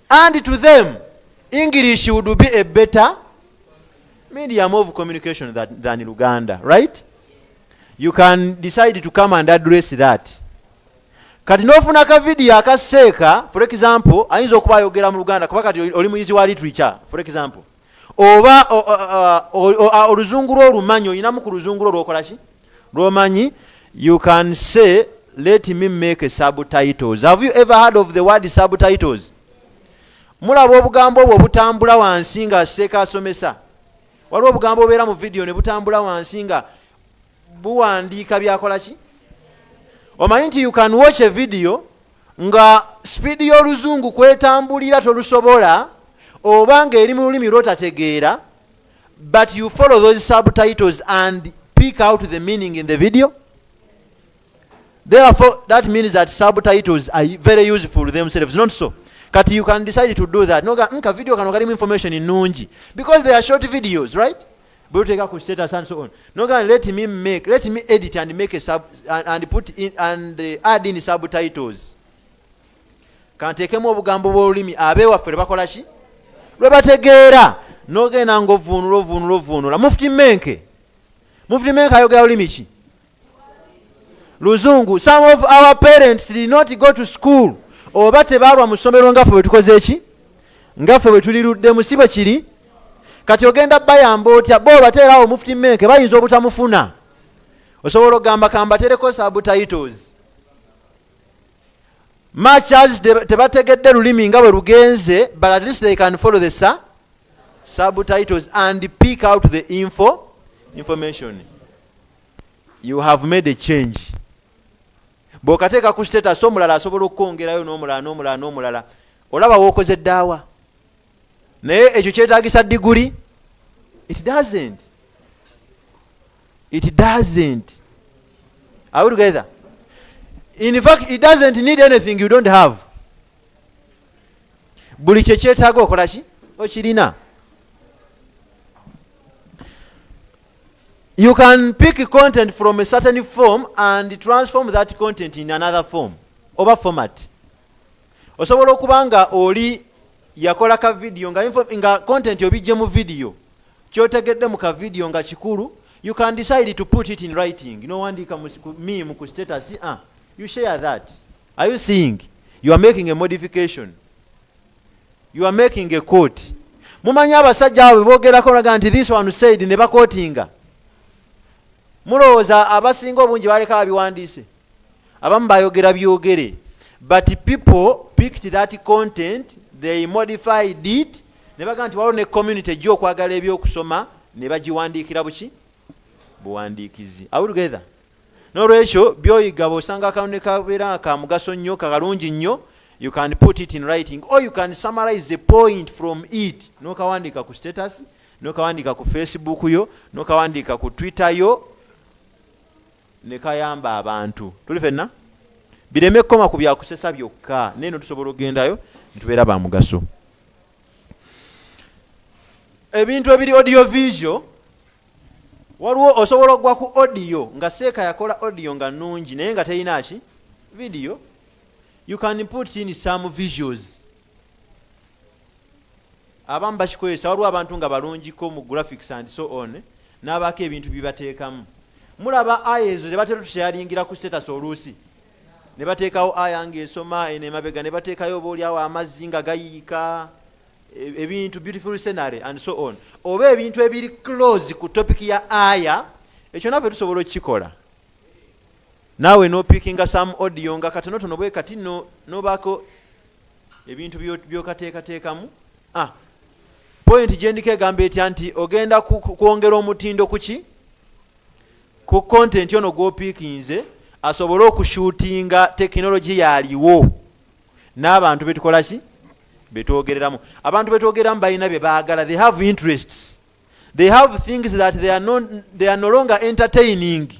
And to them, English would be a better medium of communication than Luganda, right? You can decide to come and address that. Kati nofuna ka video akaseeka, for example, ayinza okuba ayogera mu Luganda kuba kati oli muyizi wa literature, for example. Oba oluzungu lw'olumanyi olinamu ku luzungu lw'okola ki? Lw'omanyi, you can say, let me make subtitles. Have you ever heard of the word subtitles? Mulaba obugambo obwo butambula wansi nga seeka asomesa. Waliwo obugambo obeera mu video ne butambula wansi nga buwandiika byakola ki? Omanyi nti you can watch a video nga speed y'oluzungu kwetambulira tolusobola oba ng'eri mu lulimi lw'otategeera, but you follow those subtitles and pick out the meaning in the video. Therefore, that means that subtitles are very useful themselves, not so. Kati you can decide to do that. Noga nka video kano kalimu information innungi because they are short videos, right? Buteka ku status and so on. Noga let me edit and make a and put in and add in subtitles. Kantekemu obugambo bw'olulimi abewaffe bakola ki? Lwe bategeera n'ogenda ng'ovvuunula. Mufti Menke ayogera olulimi ki? Luzungu. Some of our parents did not go to school. Oba tebaalwa mu ssomero ngaffe bwe tukoze eki? Ngaffe bwe tulirudde mu si bwe kiri? Kati ogenda bayamba otya? Bo bateerawo Mufti Menke bayinza obutamufuna. Osobola ogamba kambatereko subtitles. Much as tebategedde lulimi nga bwe lugenze, but at least they can follow the subtitles and pick out the information. You have made a change. Bw'okateeka ku status omulala asobola okukwongerayo n'omulala. Olaba w'okoze ddaawa. Naye ekyo kyetaagisa diguli? It doesn't. Are we together? In fact, it doesn't need anything you don't have. Buli kye kyetaaga okola ki? Okirina. You can pick content from a certain form and transform that content in another form, over format. Osobola okuba nga oli yakola ka video nga content obijje mu video. Kyotegedde mu ka video nga kikulu, you can decide to put it in writing. You know, wandika meme ku status. You share that. Are you seeing? You are making a modification. You are making a quote. Mumanyi abasajja abo boogerako naga nti this one said ne bakootinga. Mulowooza abasinga obungi baleka abiwandiise. Abamu bayogera byogere. But people picked that content, they modified it, ne baga nti waliwo ne community ejja okwagala ebyokusoma ne bagiwandiikira buki? Buwandiikizi. Are we together? N'olwekyo by'oyiga bw'osanga akantu ne kabeera ka mugaso nnyo, kalungi nnyo, you can put it in writing or you can summarize the point from it. N'okawandiika ku status, n'okawandiika ku Facebook yo, n'okawandiika ku Twitter yo, ne kayamba abantu. Tuli fenna? Bireme koma ku byakusesa byokka. Neno tusobola okugendayo nitubeera ba mugaso. Ebintu ebiri audio visual waliwo osobola okugwa ku audio nga seeka yakola audio nga nnungi naye nga terina ki video. You can put in some visuals. Abamu bakikozesa, waliwo abantu nga balungiko mu graphics and so on, n'abaako ebintu bibateekamu. Mulaba aya ezo tebatera tusharingira ku status oluusi, ne bateekawo aya ng'esoma eno emabega, ne bateekayo obaoliawo amazzi nga gayiika, ebintu beautiful scenery and so on, oba ebintu ebiri close ku topic ya aya, ekyo naffe tusobola okukikola. Naawe n'opickinga some audio nga katonotono bwe kati n'obaako ebintu by'okateekateekamu. Point gye ndiko egamba etya nti ogenda kwongera omutindo kuki ku content ono gw'opickinze asobole okushuutinga tekinologi yaaliwo n'abantu betukola ki betwogereramu. Abantu betwogereramu balina bye baagala, they have interests, they have things that they are no longer entertaining.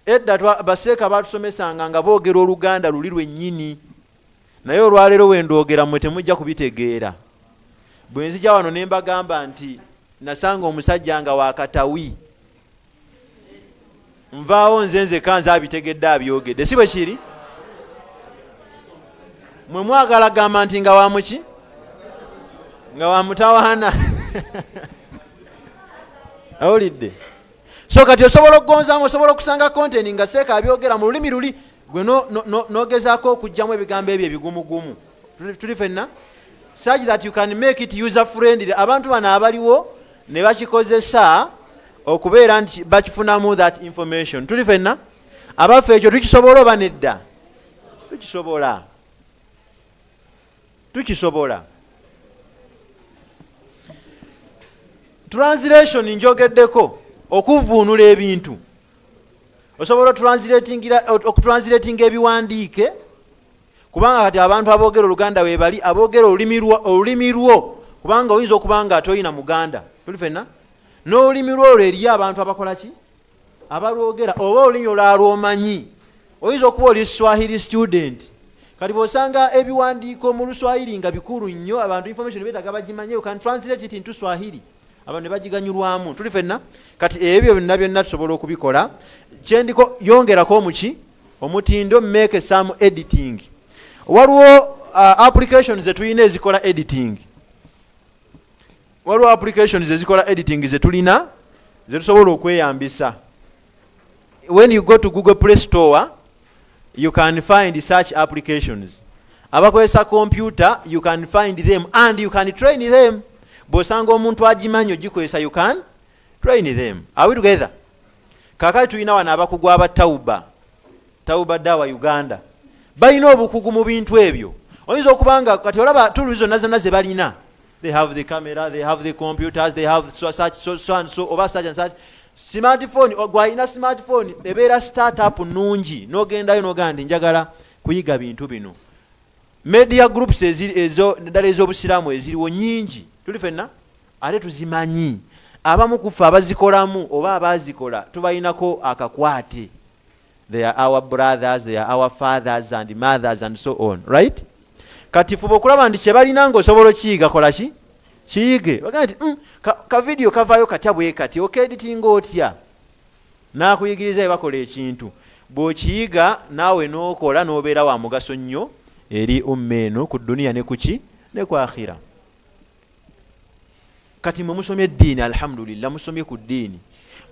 Edda baseeka batusomesanga nga boogera Oluganda luli lwennyini, naye olwaleero wendogera mmwe temujja kubitegeera. Bwe nzija wano ne mbagamba nti nasanga omusajja nga wakatawi, nvaawo nze kanza abitegedde abyogedde, si bwe kiri? Mwe mwagala gamba nti nga wamuki nga wamutawaana. Awulidde? So kati osobola okugonzaamu, osobola okusanga content nga seeka abyogera mu lulimi luli gwe nogezaako okugyamu ebigambo ebyo ebigumugumu. Tuli fenna such that you can make it user friendly. Abantu bano abaliwo ne bakikozesa okubeera nti bakifunamu that information. Tuli fenna abaffe ekyo tukisobola oba nedda? Tukisobola. Translation njogeddeko, okuvuunula ebintu. Osobola okutranslatinga ebiwandiike, kubanga kati abantu aboogera Oluganda weebali, aboogera olulimi lwo, kubanga oyinza okubanga atoyina Muganda. Tuli fenna n'olulimi lwo olwo eriyo abantu abakola ki abalwogera, oba olulimi olwalwomanyi. Oyinza okuba oli Swahili student, kati bw'osanga ebiwandiiko mu Luswahili nga bikulu nnyo, abantu information beetaga bagimanye, you can translate it into Swahili, abantu ne bagiganyulwamu. Tuli fenna kati ebyo byonna tusobola okubikola. Kyendiko yongerako omuki omutindo, make some editing. Waliwo applications zetulina ezikola editing. Waliwo applications ezikola editing zetulina zetusobola okweyambisa. When you go to Google Play Store, you can find such applications. Abakozesa computer, you can find them and you can train them. Bw'osanga omuntu agimanyi ogikozesa, you can train them. Are we together? Kakati tulina wano abakugu aba Tauba Dawa Uganda. Balina obukugu mu bintu ebyo. Oyinza okubanga kati olaba tools zonna ze balina. They have the camera, they have the computers, they have so and so over such and such. Smartphone, gwalina smartphone ebeera startup nungi, n'ogendayo n'ogamba njagala kuyiga bintu bino. Media groups ezo ddala ez'obusiraamu eziriwo nnyingi. Tuli fenna ate tuzimanyi. Abamu kufa abazikolamu oba abazikola tubayinako akakwate. They are our brothers, they are our fathers and mothers and so on, right? Kati fuba okulaba nti kye balina ng'osobola okiyiga kola ki? Kiyige. Bagamba nti ka video kavaayo katya bwe kati okeeditinga otya? N'akuyigiriza bakola ekintu. Bw'okiyiga naawe n'okola n'obeera wa mugaso nnyo eri ummeeno ku duniya ne kuki ne ku akhira. Kati mwe musomye eddiini, alhamdulillah musomye ku ddiini,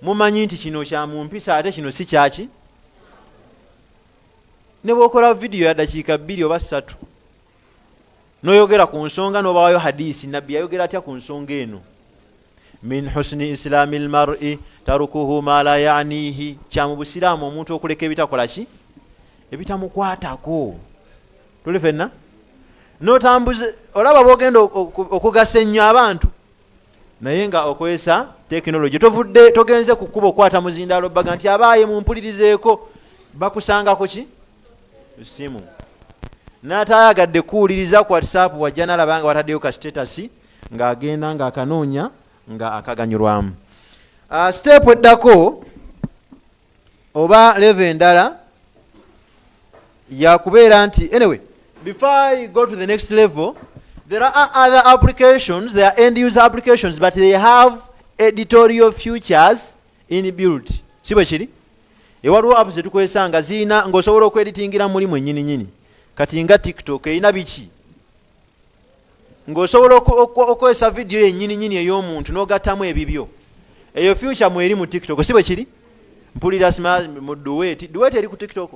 mumanyi nti kino kya mu mpisa ate kino si kyaki. Ne bw'okola video ya dakiika 2 oba 3 n'oyogera ku nsonga n'obaayo hadisi, nabbi yayogera atya ku nsonga eno? Min husni islami lmar'i tarukuhu ma la ya'nihi. Kya mu busiraamu omuntu okuleka ebitakola ki? Ebitamukwatako. Tuli fenna n'otambuze, olaba bw'ogenda okugasa ennyo abantu naye nga okozesa tekinologi. Tovudde togenze ku kkubo okwata muzindaalo baga nti abaaye mumpulirizeeko, bakusangako ki? Simu. N'ataayagadde kuwuliriza ku WhatsApp wajja n'alaba nga wataddeyo ka status ng'agenda ng'akanoonya nga akaganyulwamu. Step eddako oba level endala yakubeera nti, anyway, before I go to the next level, there are other applications, they are end user applications, but they have editorial futures inbuilt. Si bwe kiri? Ewaliwo apps zetukozesa zirina ng'osobola okweditingira mulimu ennyini nyini. Kati nga TikTok erina biki? Ng'osobola okozesa vidiyo yennyini nyini ey'omuntu n'ogattamu ebibyo. Eyo future mweri mu TikTok. Si bwe kiri? Mpulira sima mu Duet. Duet eri ku TikTok?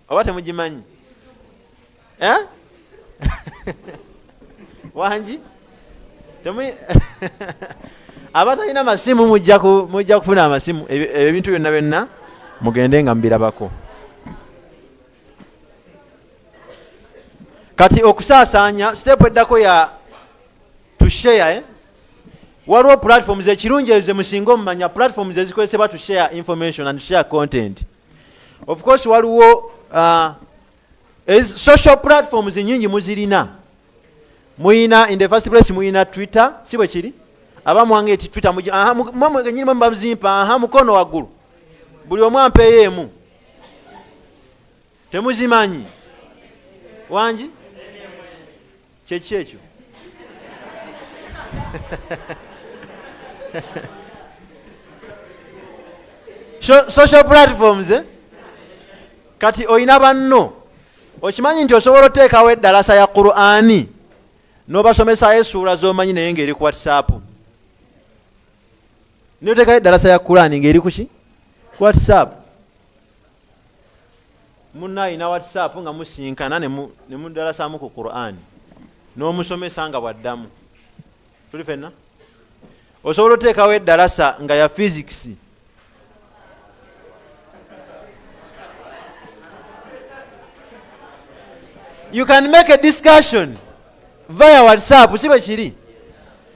Oba temugimanyi? Wangi? Abatalina masimu mujja kufuna amasimu. Ebintu byonna byonna mugende nga mbirabako. Kati okusaasaanya step eddako ya to share. Waliwo platforms ekirungi ezo musinga omumanya platforms ezikozesebwa to share information and share content. Of course waliwo social platforms nyingi muzirina. Muyina in the first place muyina Twitter, si bwe kiri? Abamu wange eti Twitter mwe nyinyi mbazimpa mukono waggulu. Buli omu ampeyeemu. Temuzimanyi. Wangi? Kyekyo. Social platforms kati oyina banno okimanyi nti osobola oteekawo eddalasa ya Qur'ani n'obasomesayo essuula z'omanyi naye ng'eri ku WhatsApp. N'oteekayo eddalasa ya Qur'ani ng'eri ku ki? WhatsApp. Munna ayina WhatsApp nga musinkana ne mudalasamu ku Qur'ani n'omusomesa nga bwaddamu. Tuli fenna? Osobola oteekawo eddalasa nga ya physics. You can make a discussion via WhatsApp, si bwe kiri?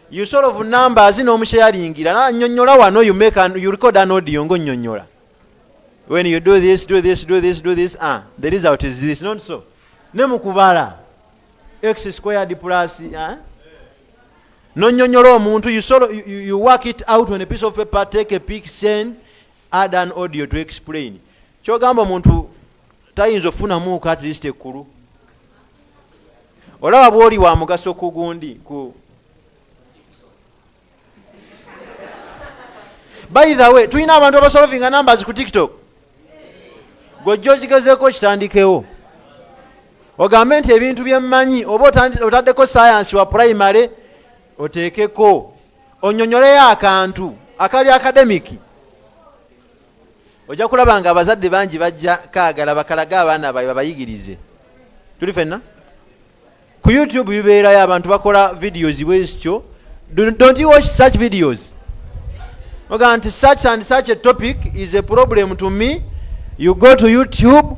You sort of numbers n'omusharingira na nnyonnyola wano you record an audio ng'onnyonnyola. When you do this, do this, do this, do this, the result is this, not so. Ne mukubala x squared plus n'onnyonnyola omuntu you work it out on a piece of paper, take a pic, send, add an audio to explain. Kyogamba omuntu tayinza okufunamuuko at least ekkulu. Olaba bw'oli wa mugaso ku gundi ku. By the way, tulina abantu abasolvinga numbers ku TikTok. Gojjo kigezeeko kitandikewo. Ogambe nti ebintu bye mmanyi oba otaddeko science wa primary oteekeko. Onnyonnyoleyo akantu akali academic. Ojja kulaba nga abazadde bangi bajja kaagala bakalaga abaana baabwe babayigirize. Tuli fenna? Ku YouTube bibeerayo abantu bakola videos bwezityo. Don't you watch such videos? Okay, and such and such a topic is a problem to me. You go to YouTube,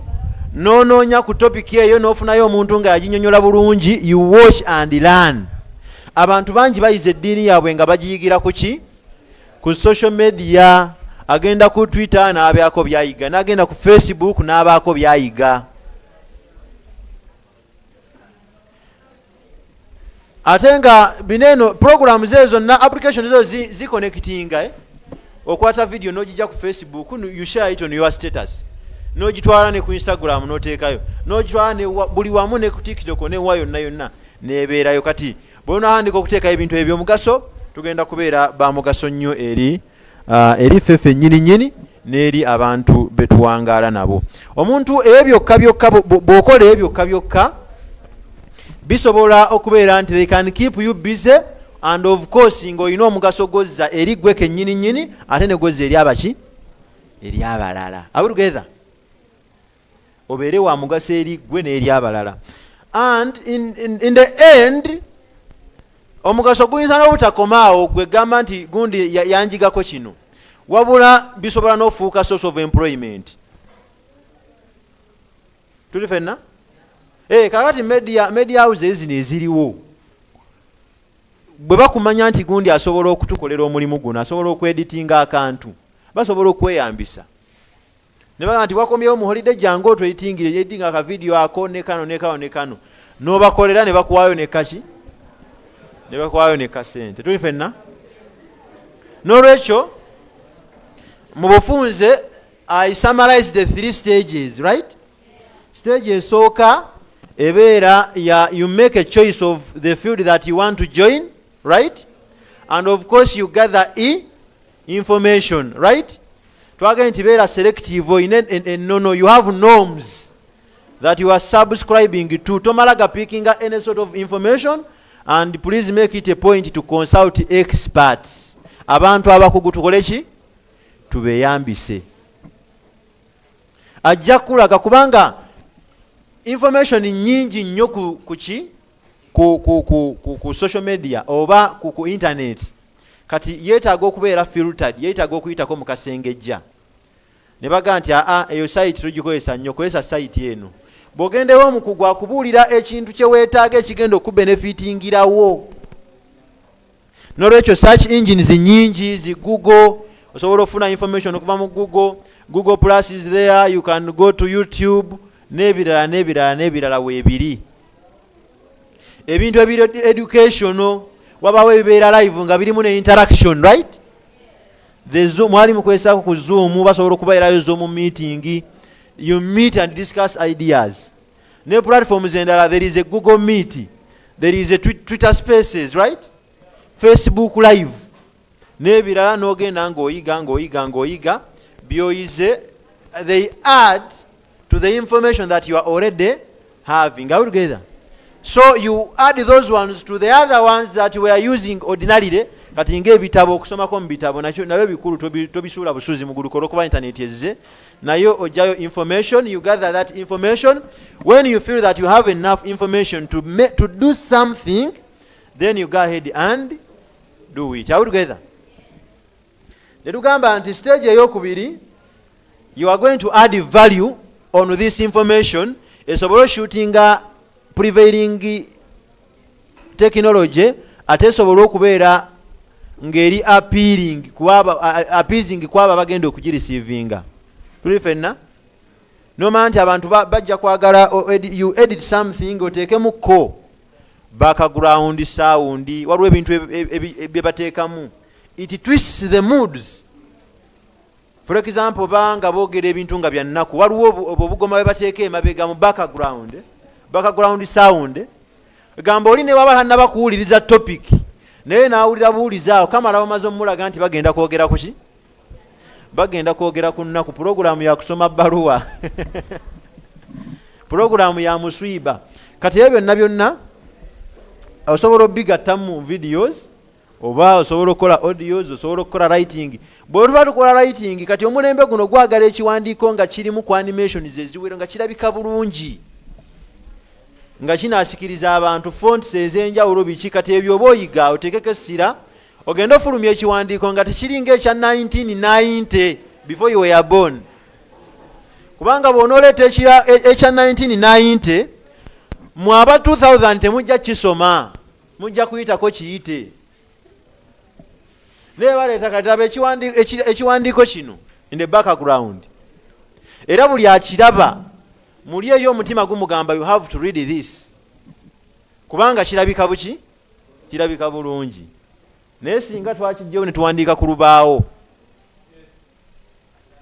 n'onoonya ku topic eyo n'ofunayo omuntu nga yaginnyonnyola bulungi, you watch and learn. Abantu bangi bayize eddiini yaabwe nga bagiyigira ku ki? Ku social media. Agenda ku Twitter n'abyako byayiga, n'agenda ku Facebook n'abaako byayiga. Ate nga bineno programs ezo na applications ezo ziconnectinga okwata video n'ogijja ku Facebook, you share it on your status, n'ogitwala ne ku Instagram n'oteekayo, n'ogitwala ne buli wamu ne ku TikTok ne wa yonna yonna n'ebeerayo. Kati bw'onahandika okuteekayo ebintu eby'omugaso tugenda kubeera ba mugaso nnyo eri ffeffe nnyini nnyini n'eri abantu betuwangaala nabo. Omuntu ebyokka byokka bw'okola ebyokka byokka bisobola okubeera nti they can keep you busy, and of course ng'olina omugaso gozza eri gwe kennyini nnyini ate ne gozza eri abaki? Eri abalala. Are we together? Obeere wa mugaso eri gwe n'eri abalala. And in the end omugaso guyinza n'obutakomaawo gwe gamba nti gundi yanjigako kino, wabula bisobola n'ofuuka source of employment. Tuli fenna? Kakati media houses zino eziriwo bwe bakumanya nti gundi asobola okutukolera omulimu guno, asobola okweditinga akantu, basobola okweyambisa. Ne baga nti wakomyewo mu holiday jangu otweyitingire editinga aka video ako ne kano n'obakolera ne bakuwaayo ne kaki? Ne bakuwaayo ne kasente. Tuli fenna? N'olwekyo mu bufunze I summarize the 3 stages, right? Stage esooka ebeera you make a choice of the field that you want to join, right? and of course you gather information, right? Twagenda nti beera selective no, you have norms that you are subscribing to. Tomalaga picking any sort of information, and please make it a point to consult experts. Abantu abakugu tukole ki? Tubeyambise. Ajja kulaga kubanga information nyingi nnyo ku social media oba ku internet. Kati yeetaaga okubeera filtered, yeetaaga okuyitako mu kasengejja. Ne baga nti eyo site tugikozesa nnyo, kozesa site eno. Bw'ogendewo omukugu akubuulira ekintu kye weetaaga ekigenda okubenefitingirawo. N'olwekyo search engines nyingi zi Google, osobola ofuna information okuva mu Google Plus is there, you can go to YouTube, n'ebirala weebiri. Ebintu ebiri educational, wabawo ebibeera live nga birimu ne interaction, right? The Zoom, mwali mukozesa ku Zoom, basobola okubeerayo Zoom meeting, you meet and discuss ideas. Ne platforms endala, there is a Google Meet, there is a Twitter Spaces, right? Facebook Live. N'ebirala n'ogenda ng'oyiga byoyize, they add to the information that you are already having. Are we together? So you add those ones to the other ones that we are using ordinarily. Kati ng'ebitabo okusomako mu bitabo nabyo bikulu tobisuula busuzi mu gulukolo kuba internet ezze. Nayo ojayo information, you gather that information. When you feel that you have enough information to do something, then you go ahead and do it. Are we together? Netugamba nti stage ey'okubiri, you are going to add value on this information. Esobola shootinga prevailing technology ate esobola okubeera ngeri appeasing kwaba bagenda okugirecevinga. Tuli fenna noma nti abantu bajja kwagala you edit something oteekemuko background sound, waliwo ebintu bye bateekamu, it twists the moods. For example, banga boogera ebintu nga bya nnaku, waliwo obugoma bwe bateeka emabega mu background sound. Gamba oli ne waba tannabakuwuliriza topic naye naawulira buwulizaawo kamala bamaze omulaga nti bagenda kwogera ku ki? Bagenda kwogera ku nnaku, puroguramu ya kusoma bbaluwa puroguramu ya muswiba. Kati ebyo byonna osobola obigattamu videos oba osobola okukola audios, osobola okukola writing. Bwe tuba tukola writing, kati omulembe guno gwagala ekiwandiiko nga kirimu ku animations eziwero nga kirabika bulungi, nga kinaasikiriza abantu, fonts ez'enjawulo biki. Kati ebyo oba oyiga oteekeko essira ogenda ofulumya ekiwandiiko nga tekiringa ekya 1990 before you were born. Kubanga bw'onooleeta ekya 1990 mu aba 2000 temujja kisoma, mujja kuyitako kiyite. Naye baleeta kataba ekiwandiiko kino in the background, era buli akiraba muli eyo omutima gumugamba you have to read this, kubanga kirabika buki? Kirabika bulungi. Naye singa twakijjewo ne tuwandiika ku lubaawo,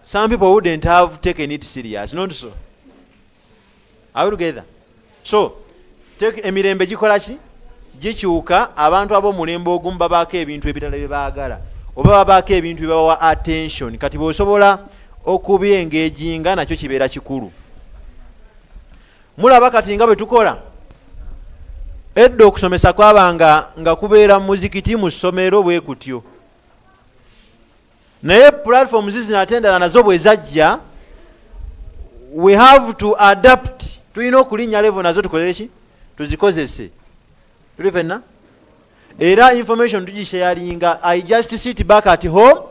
some people wouldn't have taken it serious, not so. Are we together? So emirembe gikola ki? Gikyuka. Abantu ab'omulembe ogumu babaako ebintu ebirala bye baagala, oba babaako ebintu bye bawa attention. Kati bw'osobola okubyengeejinga nakyo kibeera kikulu. Mulaba kati nga bwe tukola edda okusomesa kwabanga nga kubeera mu muzikiti mu ssomero bwe kutyo, naye platforms zino ate endala nazo bwe zajja, we have to adapt. Tulina okulinnya level nazo tukolere ki? Tuzikozese. Tuli fenna? Era information tugisharinga. I just sit back at home,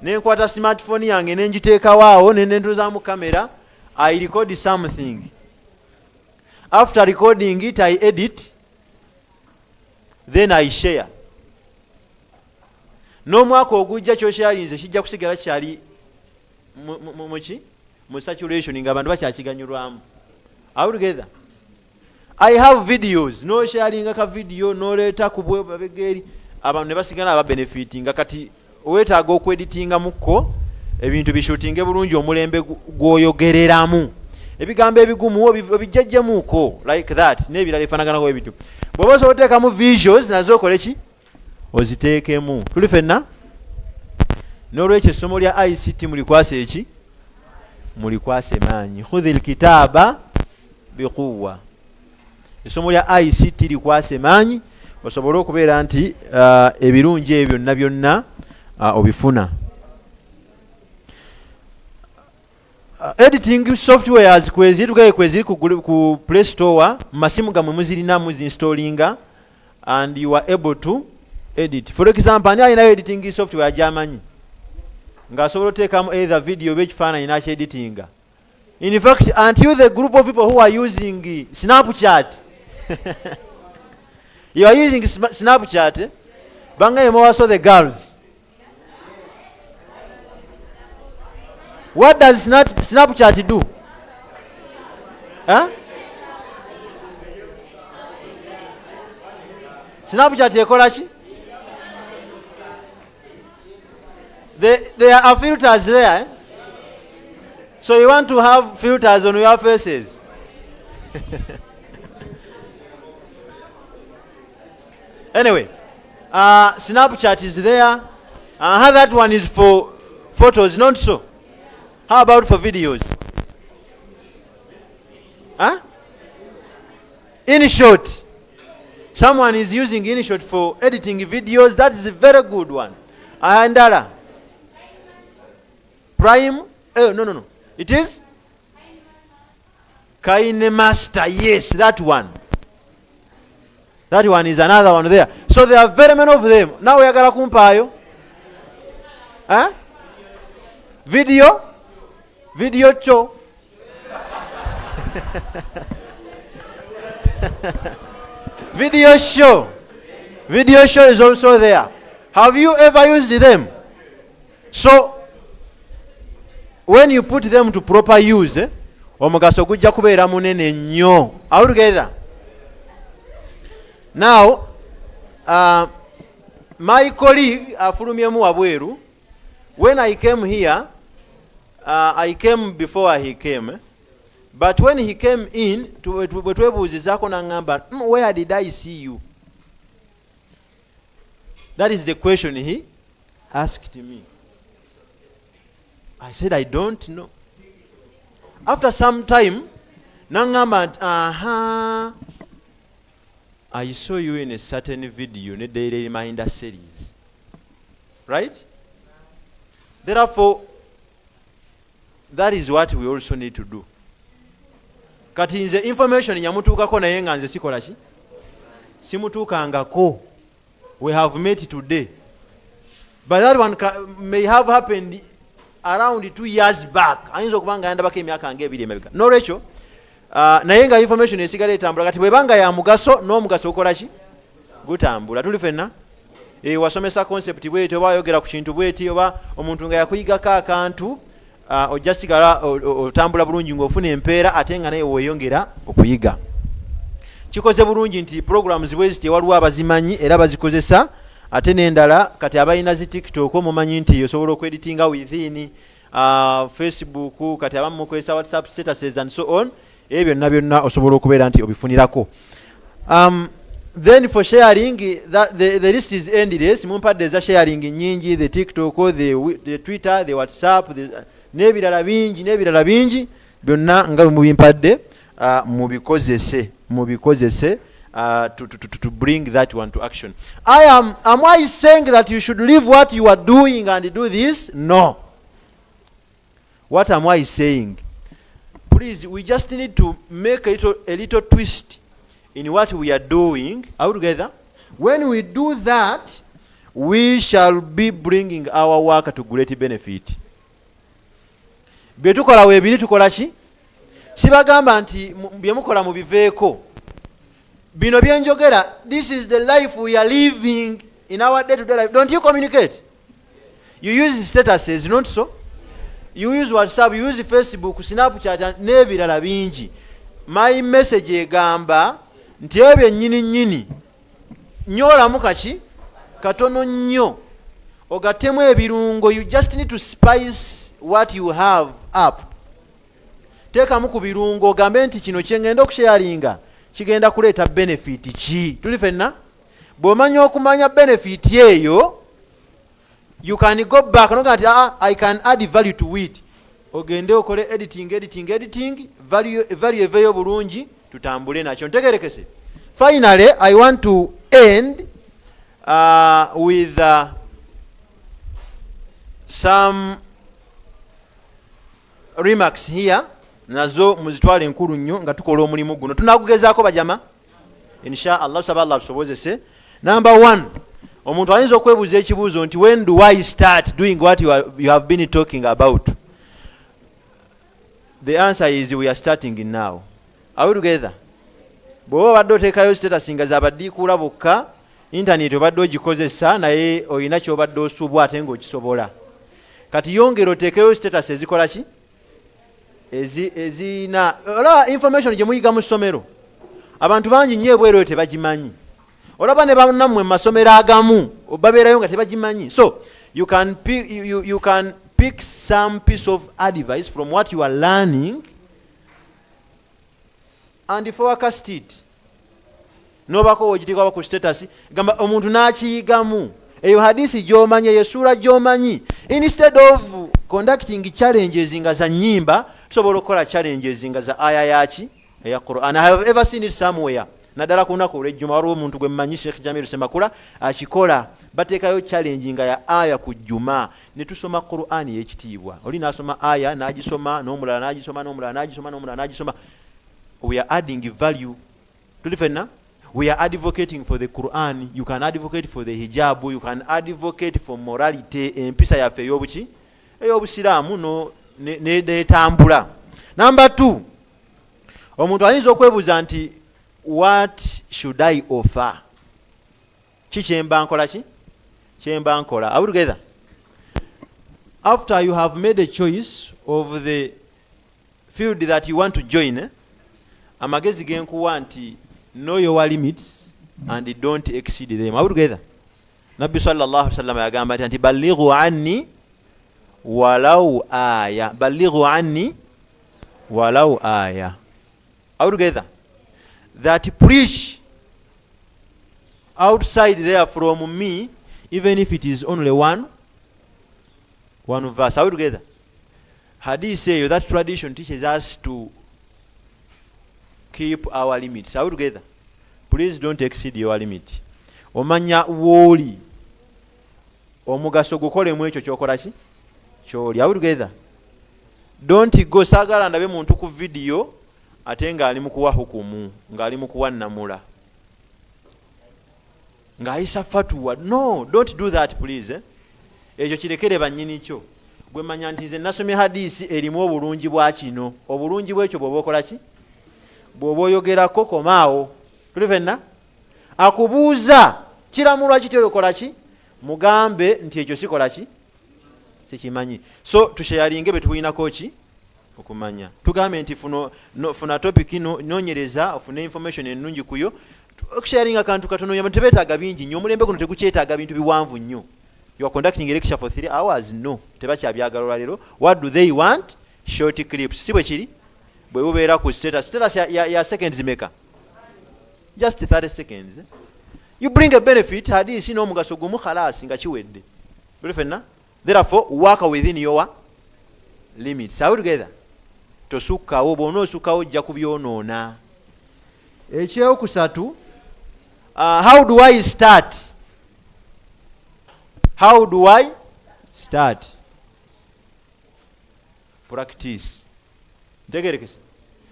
nenkwata smartphone yange nenjiteekawo awo nendozaamu kamera, I record something. After recording it, I edit, then I share. N'omwaka ogujja kyosharinze kijja kusigala kyali mu saturation nga abantu bakyakiganyulwamu. Are we together? I have videos, no sharing ka video, no leeta kubwe babegeri, abantu ne basigala aba benefiting. Kati weetaaga okweditinga mukko ebintu bishootinge bulungi omulembe gwoyogereramu. Ebigambo ebigumu obijjajjamuuko like that, n'ebirala efaanaganako ebityo. Bw'oba osobola oteekamu visuals nazo okole ki? oziteekemu. Tuli ffenna? N'olwekyo essomo lya ICT mulikwasa eki? Mulikwasa maanyi. Khudhil kitaaba biquwwa. Essomo lya ICT likwasa maanyi osobole okubeera nti ebirungi ebyo byonna byonna obifuna. Editing softwares kweziri ku Play Store, masimu gamwe muzirina muzinstallinga and you are able to edit. For example, ani alinayo editing software ajamanyi ng'asobola oteekamu either video oba ekifaananyi n'akyeditinga. In fact, until the group of people who are using Snapchat you are using Snapchat, bangaye also the girls. What does Snapchat do? Huh? Snapchat ekola ki? There are filters there. Eh? So you want to have filters on your faces. Anyway, Snapchat is there. That one is for photos, not so. How about for videos? Huh? InShot. Someone is using InShot for editing videos. That is a very good one. Andala. Prime. Oh, no. It is KineMaster. Yes, that one. That one is another one there. So there are very many of them. Now we are going to compare. Huh? Video show. Video show is also there. Have you ever used them? So when you put them to proper use, omugaso gujja kubeera munene nnyo. Are we together? Now, my colleague afulumyemu wabweru, when I came here, I came before he came, but when he came in, twebuuzizaako n'angamba, where did I see you? That is the question he asked me. I said, I don't know. After some time, n'angamba, I saw you in a certain video in a daily reminder series. Right? Therefore, that is what we also need to do. Kati nze information nyamutuukako naye nga nze sikola ki? Simutuukangako. We have met today. But that one may have happened around 2 years back. Ayinza okuba nga yandabako emyaka nga ebiri emabega. N'olwekyo naye nga information esigala etambula kati bwebanga ya mugaso n'omugaso okola ki? Gutambula. Tuli ffenna? Wasomesa concept bweti oba ayogera ku kintu bweti oba omuntu nga yakuyigako akantu ojja sigala otambula bulungi ng'ofuna empeera ate nga naye weeyongera okuyiga. Kikoze bulungi nti programs bweziti waliwo abazimanyi era bazikozesa ate n'endala kati abalina zi TikTok omumanyi nti osobola okweditinga within Facebook kati abamu mukozesa WhatsApp statuses and so on. Ebyo byonna osobola okubeera nti obifunirako. Then for sharing, the list is endless. Mumpadde za sharing nyingi, the TikTok, the Twitter, the WhatsApp, n'ebirala bingi byonna nga mubimpadde mubikozese to bring that one to action. Am I saying that you should leave what you are doing and do this? No. What am I saying? Please, we just need to make a little twist in what we are doing. Are we together? When we do that, we shall be bringing our work to great benefit. Byetukola weebiri tukola ki? Sibagamba nti byemukola mubiveeko. Bino byenjogera, this is the life we are living in our day-to-day life. Don't you communicate? You use statuses, not so? You use WhatsApp, you use Facebook, Snapchat, n'ebirala bingi. My message egamba nti ebyo nnyini nnyolamu kaki katono nnyo ogatemu ebirungo. You just need to spice what you have up. Teekamu ku birungo ogambe nti kino kye ngenda okusharinga kigenda kuleeta benefit ki. Tuli ffenna bw'omanya okumanya benefit eyo, you can go back noga nti I can add value to it. Ogende okole editing, value eveyo bulungi, tutambule nakyo. Ntegerekese. Finally, I want to end with some remarks here. Nazo muzitwale nkulu nnyo nga tukola omulimu guno. Tunakugezaako bajama insha Allah, saba Allah tusobozese. Number 1, omuntu ayinza okwebuuza ekibuuzo nti when do I start doing what you have been talking about? The answer is we are starting now. Are we together? Bw'oba badde oteekayo status nga zabaddiikuula bokka, internet obadde ogikozesa naye olina ky'obadde osuubwa ate ng'okisobola. Kati yongera oteekeyo status ezikola ki? Ezina ola information gye muyiga mu ssomero. Abantu bangi nnyo ebweru eyo tebagimanyi. Olaba ne bannammwe mu masomero agamu babeerayo nga tebagimanyi. So you can pick some piece of advice from what you are learning and forecast it. Nobako ogiteekwa ku status gamba omuntu n'akiyigamu. Eyo hadisi gy'omanyi, eyo sura gy'omanyi. Instead of conducting challenges nga za nnyimba, tusobola okukola challenges nga za aya yaki eya Quran. I have ever seen it somewhere. Naddala ku lunaku olw'ejjuma waliwo omuntu gwe mmanyi, Sheikh Jamil Semakula akikola. Bateekayo challenge nga ya aya ku jjuma. Ne tusoma Quran y'ekitiibwa. Oli n'asoma aya n'agisoma, n'omulala n'agisoma, n'omulala n'agisoma, n'omulala n'agisoma. We are adding value. Tuli ffenna? We are advocating for the Quran. You can advocate for the hijab. You can advocate for morality. Empisa yaffe ey'obuki? Ey'obusiraamu n'etambula. Number 2. Omuntu ayinza okwebuuza nti what should I offer? Ki kyemba nkola ki? Kyemba nkola. Are we together? After you have made a choice of the field that you want to join, amagezi genkuwa nti know your limits and don't exceed them. Are we together? Nabbi sallallahu alaihi wasallam yagamba nti balighu anni walau aya. Balighu anni walau aya. Are we together? That preach outside there from me, even if it is only one verse. Are we together? Hadith say that tradition teaches us to keep our limits. Are we together? Please don't exceed your limit. Omanya woli omugaso gukolemu ekyo kyokola ki kyoli. Are we together? Don't go sagala ndabe muntu ku video ate nga ali mu kuwa hukumu, nga ali mu kuwa namula, nga ayisa fatwa. No, don't do that please. Ekyo kirekere bannyini kyo. Gwe manya nti nze nasomye hadisi erimu obulungi bwa kino. Obulungi bw'ekyo bw'oba okola ki? Bw'oba oyogerako komaawo. Tuli ffenna? Akubuuza kiramulwa kiti oyo kola ki? Mugambe nti ekyo sikola ki? Sikimanyi. So tushayalinge be tulinako ki? Okumanya. Tugambe nti funa topic ino, noonyereza ofune information ennungi kuyo. Okusharinga akantu katono yabantu tebeetaaga bingi nnyo. Omulembe guno tegukyetaaga bintu biwanvu nnyo. You are conducting a lecture for 3 hours. No. Tebakyabyagala olwaleero. What do they want? Short clips. Si bwe kiri? Bwe bubeera ku status. Status ya seconds maker. Just 30 seconds. You bring a benefit. Hadisi n'omugaso gumu khalasi nga kiwedde. Tuli ffenna? Therefore, work within your limits. Are we together? Tosukkawo. Bw'onoosukkawo ojja kubyonoona. Ekyokusatu, how do I start? How do I start? Practice. Ntegerekese.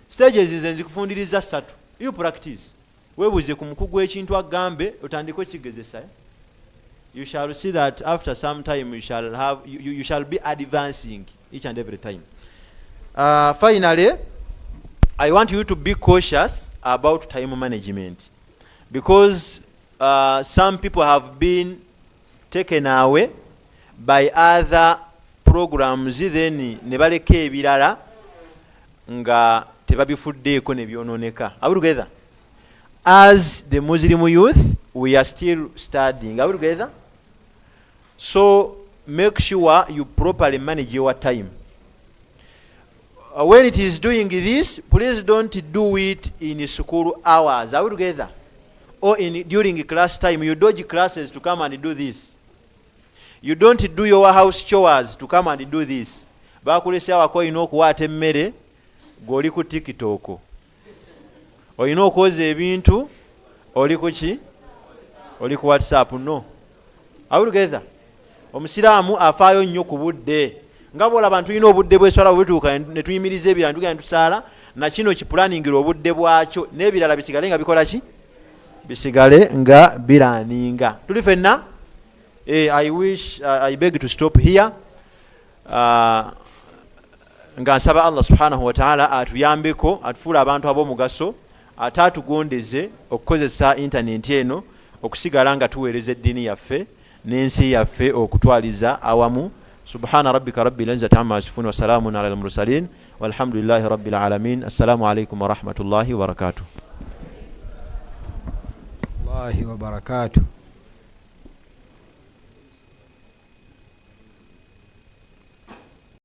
Stages nze nzikufundiriza 3. You practice. Weebuuze ku mukugu w'ekintu agambe otandike okigezesa. You shall see that after some time you shall be advancing each and every time. Finally, I want you to be cautious about time management, because some people have been taken away by other programs, then ne baleka ebirala nga tebabifuddeeko ne byonooneka. Are we together? As the Muslim youth, we are still studying. Are we together? So make sure you properly manage your time. When it is doing this, please don't do it in school hours. Are we together? or during class time, you dodge classes to come and do this. You don't do your house chores to come and do this. Bakulese awako olina okuwaata emmere gw'oli ku TikTok. Olina okwoza ebintu oli ku ki? Oli ku WhatsApp. No. Are we together? Omusiraamu afaayo nnyo ku budde. Nga bw'olaba abantu tulina obudde bw'eswala butuuka ne tuyimiriza ebirala tugenda tusaala na kino kipulaningira obudde bwakyo n'ebirala bisigale nga bikola ki? Bisigale nga biraninga. Tuli fenna? I beg to stop here. Nga nsaba Allah subhanahu wa ta'ala atuyambeko, atufuula abantu ab'omugaso, ate atugondeze okukozesa internet eno okusigala nga tuweereza eddiini yaffe n'ensi yaffe okutwaliza awamu. Subhana rabbika rabbil izzati amma yasifun wa salamun ala al-mursalin walhamdulillahi rabbil alamin. Assalamu alaykum wa rahmatullahi wa barakatuh. Allahi wa barakatuh.